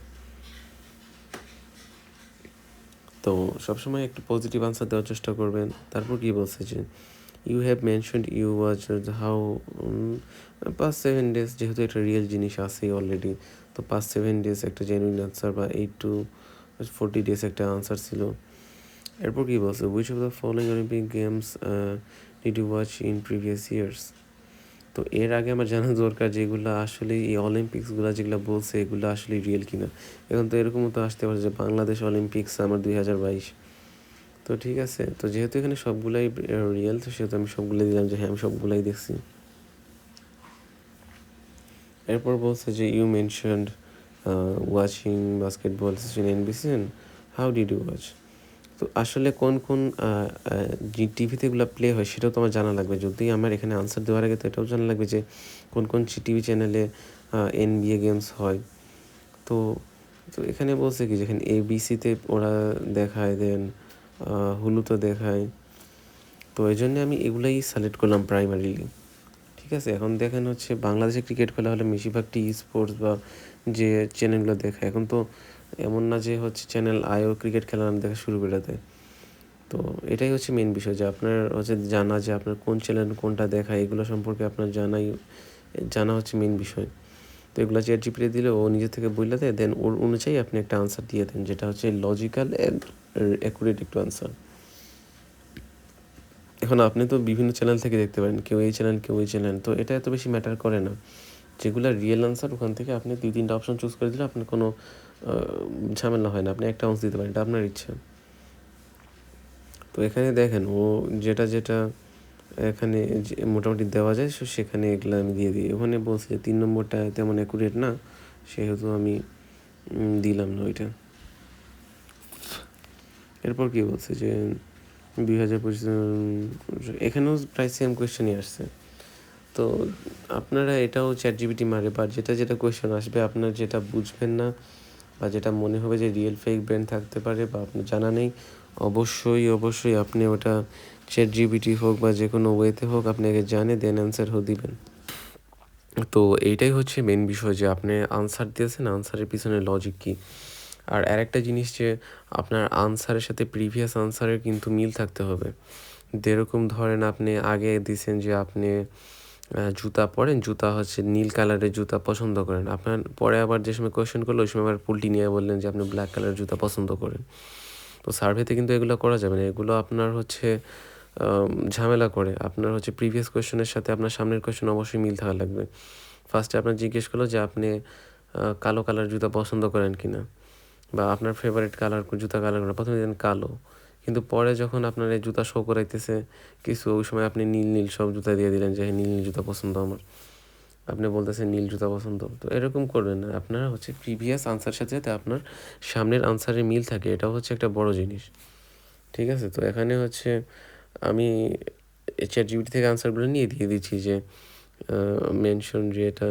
তো সবসময় একটু পজিটিভ আনসার দেওয়ার চেষ্টা করবেন। তারপর কি বলছে যে you have mentioned you watch how past 7 days, যেহেতু এটা রিয়েল জিনিস আছেই অলরেডি, তো পাস্ট 7 days একটা জেনুইন আনসার বা 8 to 40 days একটা আনসার ছিল। এরপর কি বলছে which of the following Olympic games did you watch in previous years. তো এর আগে আমার জানা দরকার যে এগুলো আসলে এই অলিম্পিক্সগুলো যেগুলো বলছে এগুলো আসলে রিয়েল কিনা। এখন তো এরকমও তো আসতে পারে যে বাংলাদেশ অলিম্পিক্স আমার 2022। তো ঠিক আছে, তো যেহেতু এখানে সবগুলাই রিয়েল তো সেহেতু আমি সবগুলাই দিলাম যে হ্যাঁ আমি সবগুলাই দেখছি। এরপর বলছে যে you mentioned watching basketball session NBC, how did you watch. তো আসলে কোন কোন যে টিভিতে এগুলো প্লে হয় সেটাও তো আমার জানা লাগবে। যদি আমার এখানে আনসার দেওয়ার আগে তো এটাও জানা লাগবে যে কোন কোন টিভি চ্যানেলে NBA গেমস হয়। তো তো এখানে বলছে কি যেখানে ABCতে ওরা দেখায়, দেন হুলুতে দেখায়। তো এই জন্যে আমি এগুলাই সিলেক্ট করলাম প্রাইমারিলি। ঠিক আছে, এখন দেখেন হচ্ছে বাংলাদেশে ক্রিকেট খেলা হলে বেশিরভাগ স্পোর্টস বা যে চ্যানেলগুলো দেখায়, এখন তো এমন না যে হচ্ছে চ্যানেল আয়ও ক্রিকেট খেলা দেখা শুরু করে দেয়। তো এটাই হচ্ছে মেন বিষয় যে আপনার হচ্ছে জানা যে আপনার কোন চ্যানেল কোনটা দেখায় এগুলো সম্পর্কে আপনার জানা হচ্ছে মেন বিষয়। তো এগুলো চ্যাটজিপিটি দিলে ও নিজে থেকে বলে দেয়, দেন ওর অনুযায়ী আপনি একটা আনসার দিয়ে দেন যেটা হচ্ছে লজিক্যাল অ্যান্ড অ্যাকুরেট একটু আনসার। এখন আপনি তো বিভিন্ন চ্যানেল থেকে দেখতে পারেন, কেউ এই চ্যানেল কেউ ওই চ্যানেল, তো এটা এত বেশি ম্যাটার করে না। যেগুলো রিয়েল আনসার ওখান থেকে আপনি 2-3টা অপশন চুজ করে দিলে আপনার কোনো ঝামেলা হয় না, আপনি একটা আনসার দিতে পারেন, এটা আপনার ইচ্ছা। তো এখানে দেখেন ও যেটা যেটা এখানে মোটামুটি দেওয়া যায় সেখানে এগুলো আমি দিয়ে দিই। ওখানে বলছে যে 3 নম্বরটা তেমন অ্যাকুরেট না, সেহেতু আমি দিলাম না ওইটা। এরপর কি বলছে যে 2025 এখানেও প্রায় সেম কোয়েশ্চেনই আসছে। তো আপনারা এটাও চ্যাটজিপিটি মারে বা যেটা যেটা কোয়েশ্চেন আসবে আপনার যেটা বুঝবেন না বা যেটা মনে হবে যে রিয়েল ফেক ব্র্যান্ড থাকতে পারে বা আপনার জানা নেই, অবশ্যই আপনি ওটা চ্যাটজিপিটি হোক বা যে কোনো ওয়েতে হোক আপনি আগে জানে দেন অ্যান্সার দিবেন। তো এইটাই হচ্ছে মেন বিষয় যে আপনি আনসার দিয়েছেন, আনসারের পিছনে লজিক কী। আর আরেকটা জিনিস যে আপনার আনসারের সাথে প্রিভিয়াস আনসারের কিন্তু মিল থাকতে হবে। যেরকম ধরেন আপনি আগে দিয়েছেন যে আপনি জুতা পরেন, জুতা হচ্ছে নীল কালারের জুতা পছন্দ করেন, আপনার পরে আবার যে সময় কোয়েশ্চেন করলো ওই সময় আবার পুলটি নিয়ে বললেন যে আপনি ব্ল্যাক কালারের জুতা পছন্দ করেন। তো সার্ভেতে কিন্তু এগুলো করা যাবে না, এগুলো আপনার হচ্ছে ঝামেলা করে। আপনার হচ্ছে প্রিভিয়াস কোয়েশ্চেনের সাথে আপনার সামনের কোয়েশ্চেন অবশ্যই মিল থাকা লাগবে। ফার্স্টে আপনার জিজ্ঞেস করলো যে আপনি কালো কালার জুতা পছন্দ করেন কি না, বা আপনার ফেভারিট কালার জুতা কালার কোনটা, প্রথমে দেন কালো, কিন্তু পরে যখন আপনার এই জুতা শো করাইতেছে কিছু ওই সময় আপনি নীল সব জুতা দিয়ে দিলেন যে নীল জুতা পছন্দ আমার, আপনি বলতেছেন নীল জুতা পছন্দ। তো এরকম করবেন না, আপনারা হচ্ছে প্রিভিয়াস আনসার সাথে যাতে আপনার সামনের আনসারের মিল থাকে, এটাও হচ্ছে একটা বড় জিনিস। ঠিক আছে, তো এখানে হচ্ছে আমি চ্যাটজিপিটি থেকে আনসারগুলো নিয়ে দিয়ে দিচ্ছি যে মেনশন যে এটা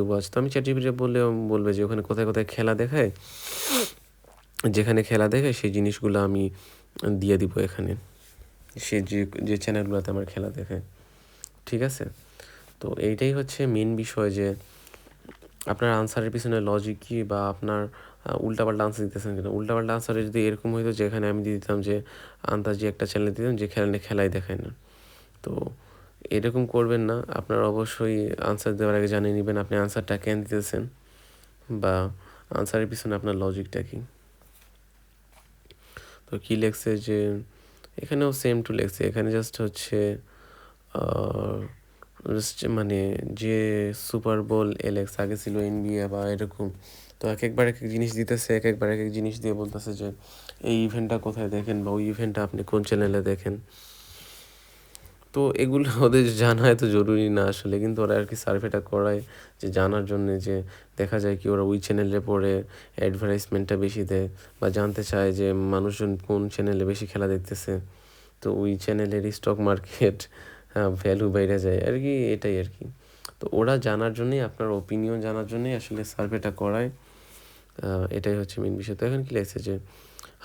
ওয়াচ। তো আমি চ্যাটজিপিটি বলবে যে ওখানে কোথায় কোথায় খেলা দেখায়, যেখানে খেলা দেখায় সেই জিনিসগুলো আমি দিয়ে দিব এখানে, সে যে চ্যানেলগুলোতে আমার খেলা দেখায়। ঠিক আছে, তো এইটাই হচ্ছে মেন বিষয় যে আপনার আনসারের পিছনে লজিক কী বা আপনার উল্টাপাল্টা আনসার দিতেছেন কিনা। উল্টাপাল্টা আনসারে যদি এরকম হইতো যেখানে আমি দিয়ে দিতাম যে আন্দাজি একটা চ্যানেল দিতাম যে খেলাই দেখায় না, তো এরকম করবেন না। আপনার অবশ্যই আনসার দেওয়ার আগে জানিয়ে নেবেন আপনি আনসারটা কেন দিতেছেন বা আনসারের পিছনে আপনার লজিকটা কী। তো কী লেখছে যে এখানেও সেম টু লেখছে, এখানে জাস্ট হচ্ছে মানে যে সুপার বোল এলেক্স আগে ছিল NBA বা এরকম, তো একবার এক এক জিনিস দিতেছে, একবার এক এক জিনিস দিয়ে বলতেছে যে এই ইভেন্টটা কোথায় দেখেন বা ওই ইভেন্টটা আপনি কোন চ্যানেলে দেখেন। তো এগুলো ওদের জানা এত জরুরি না আসলে, কিন্তু ওরা আর কি সার্ভেটা করায় যে জানার জন্যে, যে দেখা যায় কি ওরা ওই চ্যানেলে পড়ে অ্যাডভার্টাইজমেন্টটা বেশি দেয় বা জানতে চায় যে মানুষজন কোন চ্যানেলে বেশি খেলা দেখতেছে, তো ওই চ্যানেলের স্টক মার্কেট ভ্যালু বেড়ে যায় আর কি, এটাই আর কি। তো ওরা জানার জন্যই, আপনার ওপিনিয়ন জানার জন্যই আসলে সার্ভেটা করায়, এটাই হচ্ছে মেন বিষয়। তো এখন কী লাগছে যে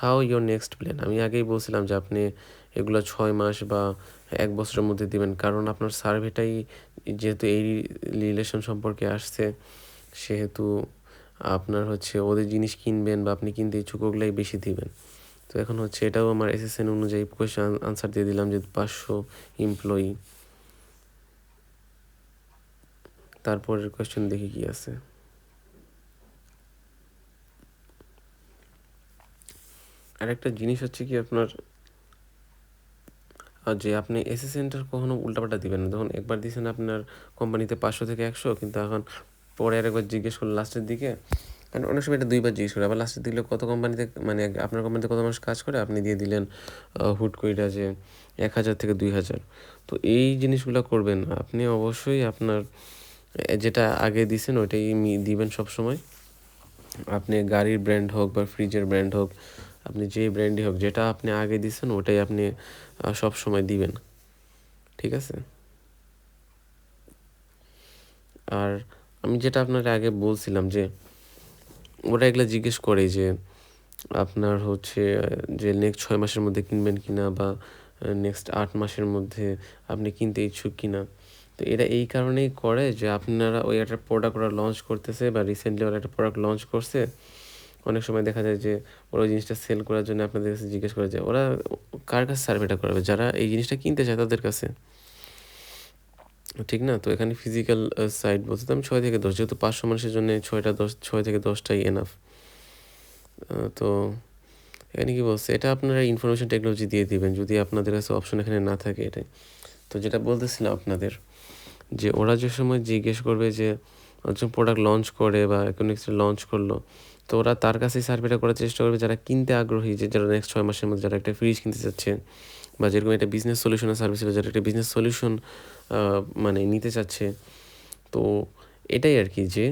হাউ ইয়োর নেক্সট প্ল্যান, আমি আগেই বলছিলাম যে আপনি এগুলো 6 মাস বা 1 বছরের মধ্যে দিবেন, কারণ আপনার সার্ভেটাই যেহেতু এই রিলেশন সম্পর্কে আসছে, সেহেতু আপনার হচ্ছে ওদের জিনিস কিনবেন বা আপনি কিনতে ইচ্ছুক ওগুলাই বেশি দিবেন। তো এখন হচ্ছে এটাও আমার SSN অনুযায়ী কোয়েশ্চেন আনসার দিয়ে দিলাম যে 500 এমপ্লয়ি। তারপরের কোয়েশ্চেন দেখি কি আছে। আর একটা জিনিস হচ্ছে কি আপনার, যে আপনি SSNটার কখনো উল্টাপাল্টা দিবেন না। যখন একবার দিয়েছেন আপনার কোম্পানিতে 500 থেকে 100, কিন্তু এখন পরে আরেকবার জিজ্ঞেস করলো লাস্টের দিকে, কারণ অনেক সময় এটা 2বার জিজ্ঞেস করে, আবার লাস্টের দিলে কত কোম্পানিতে, মানে আপনার কোম্পানিতে কত মাস কাজ করে, আপনি দিয়ে দিলেন হুট কইরা যে 1000 থেকে 2000। তো এই জিনিসগুলো করবেন না, আপনি অবশ্যই আপনার যেটা আগে দিয়েছেন ওইটাই দিবেন সবসময়। আপনি গাড়ির ব্র্যান্ড হোক বা ফ্রিজের ব্র্যান্ড হোক, আপনি যে ব্র্যান্ডই হোক, যেটা আপনি আগে দিয়েছেন ওটাই আপনি সব সময় দিবেন, ঠিক আছে। আর আমি যেটা আপনার আগে বলছিলাম যে ওরা এগুলো জিজ্ঞেস করে যে আপনার হচ্ছে যে নেক্সট 6 মাসের মধ্যে কিনবেন কিনা বা নেক্সট 8 মাসের মধ্যে আপনি কিনতে ইচ্ছুক কিনা। তো এটা এই কারণেই করে যে আপনারা ওই একটা প্রোডাক্ট ওরা লঞ্চ করতেছে বা রিসেন্টলি ওরা একটা প্রোডাক্ট লঞ্চ করছে, অনেক সময় দেখা যায় যে ওরা ওই জিনিসটা সেল করার জন্য আপনাদের কাছে জিজ্ঞেস করে যে ওরা কার কাছে সার্ভেটা করাবে, যারা এই জিনিসটা কিনতে চায় তাদের কাছে, ঠিক না। তো এখানে ফিজিক্যাল সাইট বলতে তো আমি 6 থেকে 10, যেহেতু 500 মানুষের জন্য 6 থেকে 10টাই এনাফ। তো এখানে কি বলছে, এটা আপনারা ইনফরমেশন টেকনোলজি দিয়ে দিবেন যদি আপনাদের কাছে অপশন এখানে না থাকে, এটাই। তো যেটা বলতেছিলাম আপনাদের, যে ওরা যে সময় জিজ্ঞেস করবে যে একজন প্রোডাক্ট লঞ্চ করে বা কোনো কিছু লঞ্চ করলো, তো ওরা তার কাছেই সার্ভেটা করার চেষ্টা করবে যারা কিনতে আগ্রহী, যে যারা নেক্সট 6 মাসের মধ্যে যারা একটা ফ্রিজ কিনতে চাচ্ছে, বা যেরকম একটা বিজনেস সলিউশনের সার্ভিস ছিল, যারা একটা বিজনেস সলিউশন মানে নিতে চাচ্ছে। তো এটাই আর কি, যে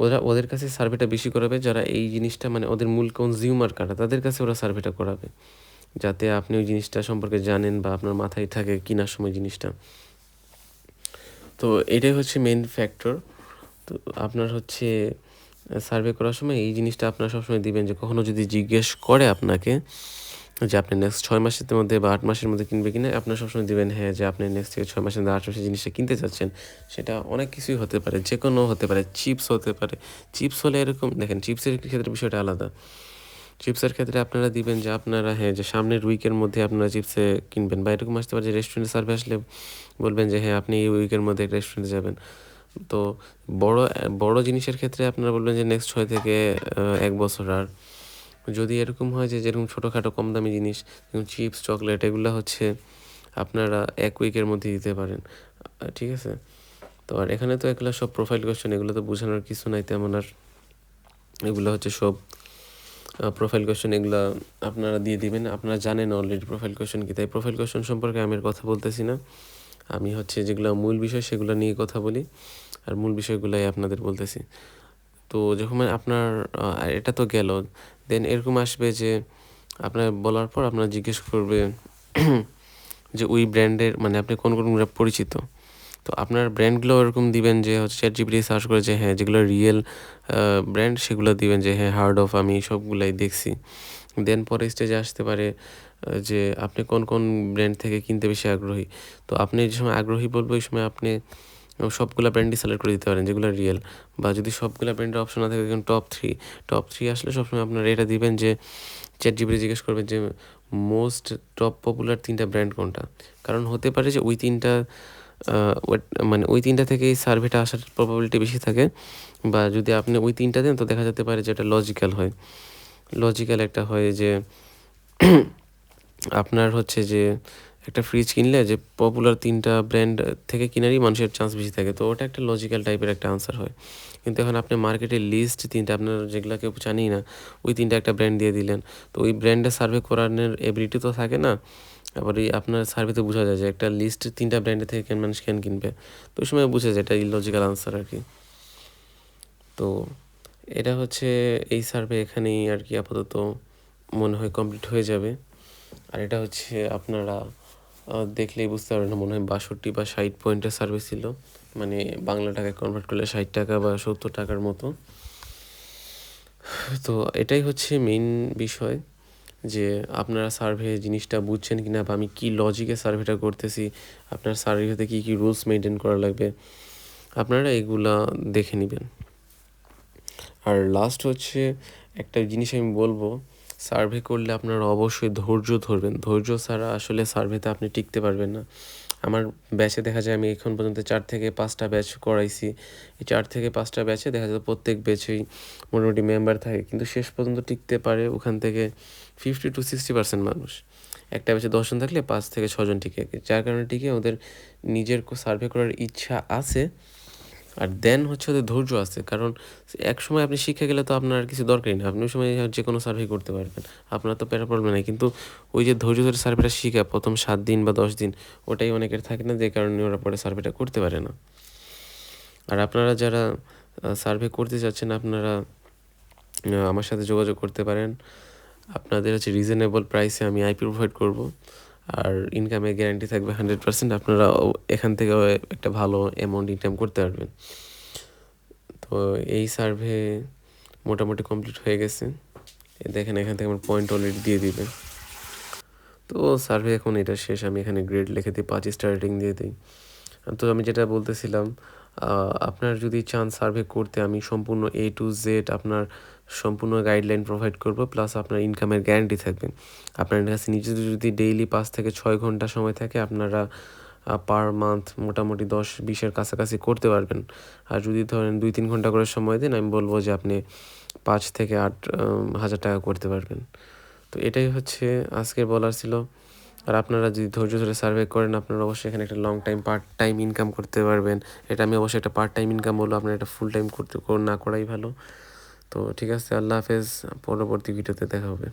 ওরা ওদের কাছে সার্ভেটা বেশি করাবে যারা এই জিনিসটা, মানে ওদের মূল কনজিউমার কারা, তাদের কাছে ওরা সার্ভেটা করাবে, যাতে আপনি ওই জিনিসটা সম্পর্কে জানেন বা আপনার মাথায় থাকে কেনার সময় জিনিসটা। তো এটাই হচ্ছে মেন ফ্যাক্টর। তো আপনার হচ্ছে সার্ভে করার সময় এই জিনিসটা আপনারা সবসময় দিবেন, যে কখনো যদি জিজ্ঞেস করে আপনাকে যে আপনি নেক্সট 6 মাসের মধ্যে বা 8 মাসের মধ্যে কিনবে কিনা, আপনারা সবসময় দিবেন হ্যাঁ, যে আপনি নেক্সট থেকে 6 মাসের মধ্যে 8 মাসের জিনিসটা কিনতে চাচ্ছেন। সেটা অনেক কিছুই হতে পারে, যে কোনো হতে পারে, চিপস হতে পারে। চিপস হলে এরকম দেখেন, চিপসের ক্ষেত্রে বিষয়টা আলাদা। চিপসের ক্ষেত্রে আপনারা দিবেন যে আপনারা হ্যাঁ, যে সামনের উইকের মধ্যে আপনারা চিপসে কিনবেন, বা এরকম আসতে পারে যে রেস্টুরেন্টে সার্ভে আসলে বলবেন যে হ্যাঁ, আপনি এই উইকের মধ্যে রেস্টুরেন্টে যাবেন। তো বড় জিনিসের ক্ষেত্রে আপনারা বলবেন যে নেক্সট 6 থেকে 1 বছর। আর যদি এরকম হয় যে যেরকম ছোটোখাটো কম দামি জিনিস যেমন চিপস, চকলেট, এগুলো হচ্ছে আপনারা 1 উইকের মধ্যে দিতে পারেন, ঠিক আছে। তো আর এখানে তো এগুলো সব প্রোফাইল কোয়েশ্চেন, এগুলো তো বোঝানোর কিছু নাই তেমন। আর এগুলো হচ্ছে সব প্রোফাইল কোয়েশ্চেন, এগুলো আপনারা দিয়ে দিবেন। আপনারা জানেন অলরেডি প্রোফাইল কোয়েশ্চেন কী, তাই প্রোফাইল কোয়েশ্চেন সম্পর্কে আমি আর কথা বলতেছি না। আমি হচ্ছে যেগুলো মূল বিষয় সেগুলো নিয়ে কথা বলি, আর মূল বিষয়গুলাই আপনাদের বলতেছি। তো যখন আপনার এটা তো গেল, দেন এরকম আসবে যে আপনার বলার পর আপনার জিজ্ঞেস করবে যে ওই ব্র্যান্ডের, মানে আপনি কোন কোন পরিচিত। তো আপনার ব্র্যান্ডগুলো এরকম দিবেন যে হচ্ছে ChatGPT সার্চ করে যে হ্যাঁ, যেগুলো রিয়েল ব্র্যান্ড সেগুলো দিবেন যে হ্যাঁ, হার্ড অফ, আমি সবগুলাই দেখছি। দেন পরে স্টেজে আসতে পারে যে আপনি কোন কোন ব্র্যান্ড থেকে কিনতে বেশি আগ্রহী। তো আপনি যে সময় আগ্রহী বলবো ওই সময় আপনি সবগুলা ব্র্যান্ডই সিলেক্ট করে দিতে পারেন যেগুলো রিয়েল, বা যদি সবগুলা ব্র্যান্ডের অপশন না থাকে টপ থ্রি আসলে সবসময় আপনারা এটা দিবেন যে ChatGPT জিজ্ঞেস করবে যে মোস্ট টপ পপুলার 3টা ব্র্যান্ড কোনটা। কারণ হতে পারে যে ওই 3টা ওয়াট মানে ওই ৩টা থেকেই সার্ভেটা আসার প্রবাবিলিটি বেশি থাকে। বা যদি আপনি ওই ৩টা দেন তো দেখা যেতে পারে যে এটা লজিক্যাল হয়। লজিক্যাল একটা হয় যে আপনার হচ্ছে যে একটা ফ্রিজ কিনলে যে পপুলার ৩টা ব্র্যান্ড থেকে কিনারই মানুষের চান্স বেশি থাকে। তো ওটা একটা লজিক্যাল টাইপের একটা আনসার হয়। কিন্তু এখন আপনি মার্কেটে লিস্ট ৩টা আপনার যেগুলা কেউ জানেই না, ওই ৩টা একটা ব্র্যান্ড দিয়ে দিলেন। তো ওই ব্র্যান্ডে সার্ভে করানোর এবিলিটি তো থাকে না। আবার এই আপনার সার্ভেতে বোঝা যায় যে একটা লিস্ট ৩টা ব্র্যান্ডের থেকে মানুষ কেন কিনবে। তো ওই সময় বুঝে যায় এটা ইললজিক্যাল আনসার আরকি। তো এটা হচ্ছে এই সার্ভে এখানেই আরকি আপাতত মনে হয় কমপ্লিট হয়ে যাবে। আর এটা হচ্ছে আপনারা দেখলেই বুঝতে পারবেন মনে হয় ৬২ বা ৬০ পয়েন্টের সার্ভে ছিল। মানে বাংলা টাকায় কনভার্ট করলে ৳৬০ বা ৳৭০ মতো। তো এটাই হচ্ছে মেইন বিষয় যে আপনারা সার্ভে জিনিসটা বুঝছেন কিনা বা আমি কি লজিকে সার্ভেটা করতেছি, আপনার সার্ভেতে কী কী রুলস মেইনটেইন করা লাগবে, আপনারা এগুলা দেখে নিবেন। আর লাস্ট হচ্ছে একটা জিনিস আমি বলবো, সার্ভে করলে আপনারা অবশ্যই ধৈর্য ধরবেন। ধৈর্য ছাড়া আসলে সার্ভেতে আপনি টিকতে পারবেন না। আমার ব্যাচে দেখা যায় আমি এখন পর্যন্ত ৪ থেকে ৫টা ব্যাচ করাইছি। এই ৪ থেকে ৫টা ব্যাচে দেখা যায় প্রত্যেক ব্যাচেই মোটামুটি মেম্বার থাকে। কিন্তু শেষ পর্যন্ত টিকতে পারে ওখান থেকে 50 to 60% মানুষ। একটা ব্যাচে ১০ জন থাকলে ৫ থেকে ৬ জন টিকে। যার কারণে টিকে ওদের নিজের সার্ভে করার ইচ্ছা আছে। আর দেন হচ্ছে ওদের ধৈর্য আছে। কারণ একসময় আপনি শিখে গেলে তো আপনার আর কিছু দরকারই না। আপনি ওই সময় যেকোনো সার্ভেই করতে পারবেন। আপনার তো প্যারা প্রবলেম নাই। কিন্তু ওই যে ধৈর্য ধরে সার্ভেটা শিখা ১ম ৭ দিন বা ১০ দিন ওটাই অনেকের থাকে না, যে কারণে ওরা পরে সার্ভেটা করতে পারে না। আর আপনারা যারা সার্ভে করতে চাচ্ছেন আপনারা আমার সাথে যোগাযোগ করতে পারেন। আপনাদের হচ্ছে রিজনেবল প্রাইসে আমি আইপি প্রোভাইড করব। আর ইনকামের গ্যারান্টি থাকবে 100%। আপনারা এখান থেকে একটা ভালো অ্যামাউন্ট ইনকাম করতে পারবেন। তো এই সার্ভে মোটামুটি কমপ্লিট হয়ে গেছে। দেখেন এখান থেকে আমার পয়েন্ট অলরেডি দিয়ে দিবে। তো সার্ভে এখন এটা শেষ। আমি এখানে গ্রেড লিখে দিই, ৫ স্টার রেটিং দিয়ে দিই। তো আমি যেটা বলতেছিলাম, আপনার যদি চান সার্ভে করতে, আমি সম্পূর্ণ A to Z আপনার সম্পূর্ণ গাইডলাইন প্রোভাইড করব, প্লাস আপনার ইনকামের গ্যারান্টি থাকবে। আপনার কাছে নিজেদের যদি ডেইলি ৫ থেকে ৬ ঘন্টা সময় থাকে আপনারা পার মান্থ মোটামুটি ১০-২০-এর কাছাকাছি করতে পারবেন। আর যদি ধরেন ২-৩ ঘন্টা করে সময় দেন, আমি বলব যে আপনি ৫ থেকে ৮ হাজার টাকা করতে পারবেন। তো এটাই হচ্ছে আজকের বলার ছিল। আর আপনারা যদি ধৈর্য ধরে সার্ভে করেন আপনারা অবশ্যই এখানে একটা long time part time income করতে পারবেন। এটা আমি অবশ্যই একটা পার্ট টাইম ইনকাম বলবো, আপনার এটা ফুল টাইম করতে না করাই ভালো। তো ঠিক আছে, আল্লাহ হাফেজ। পরবর্তী ভিডিওতে দেখা হবে।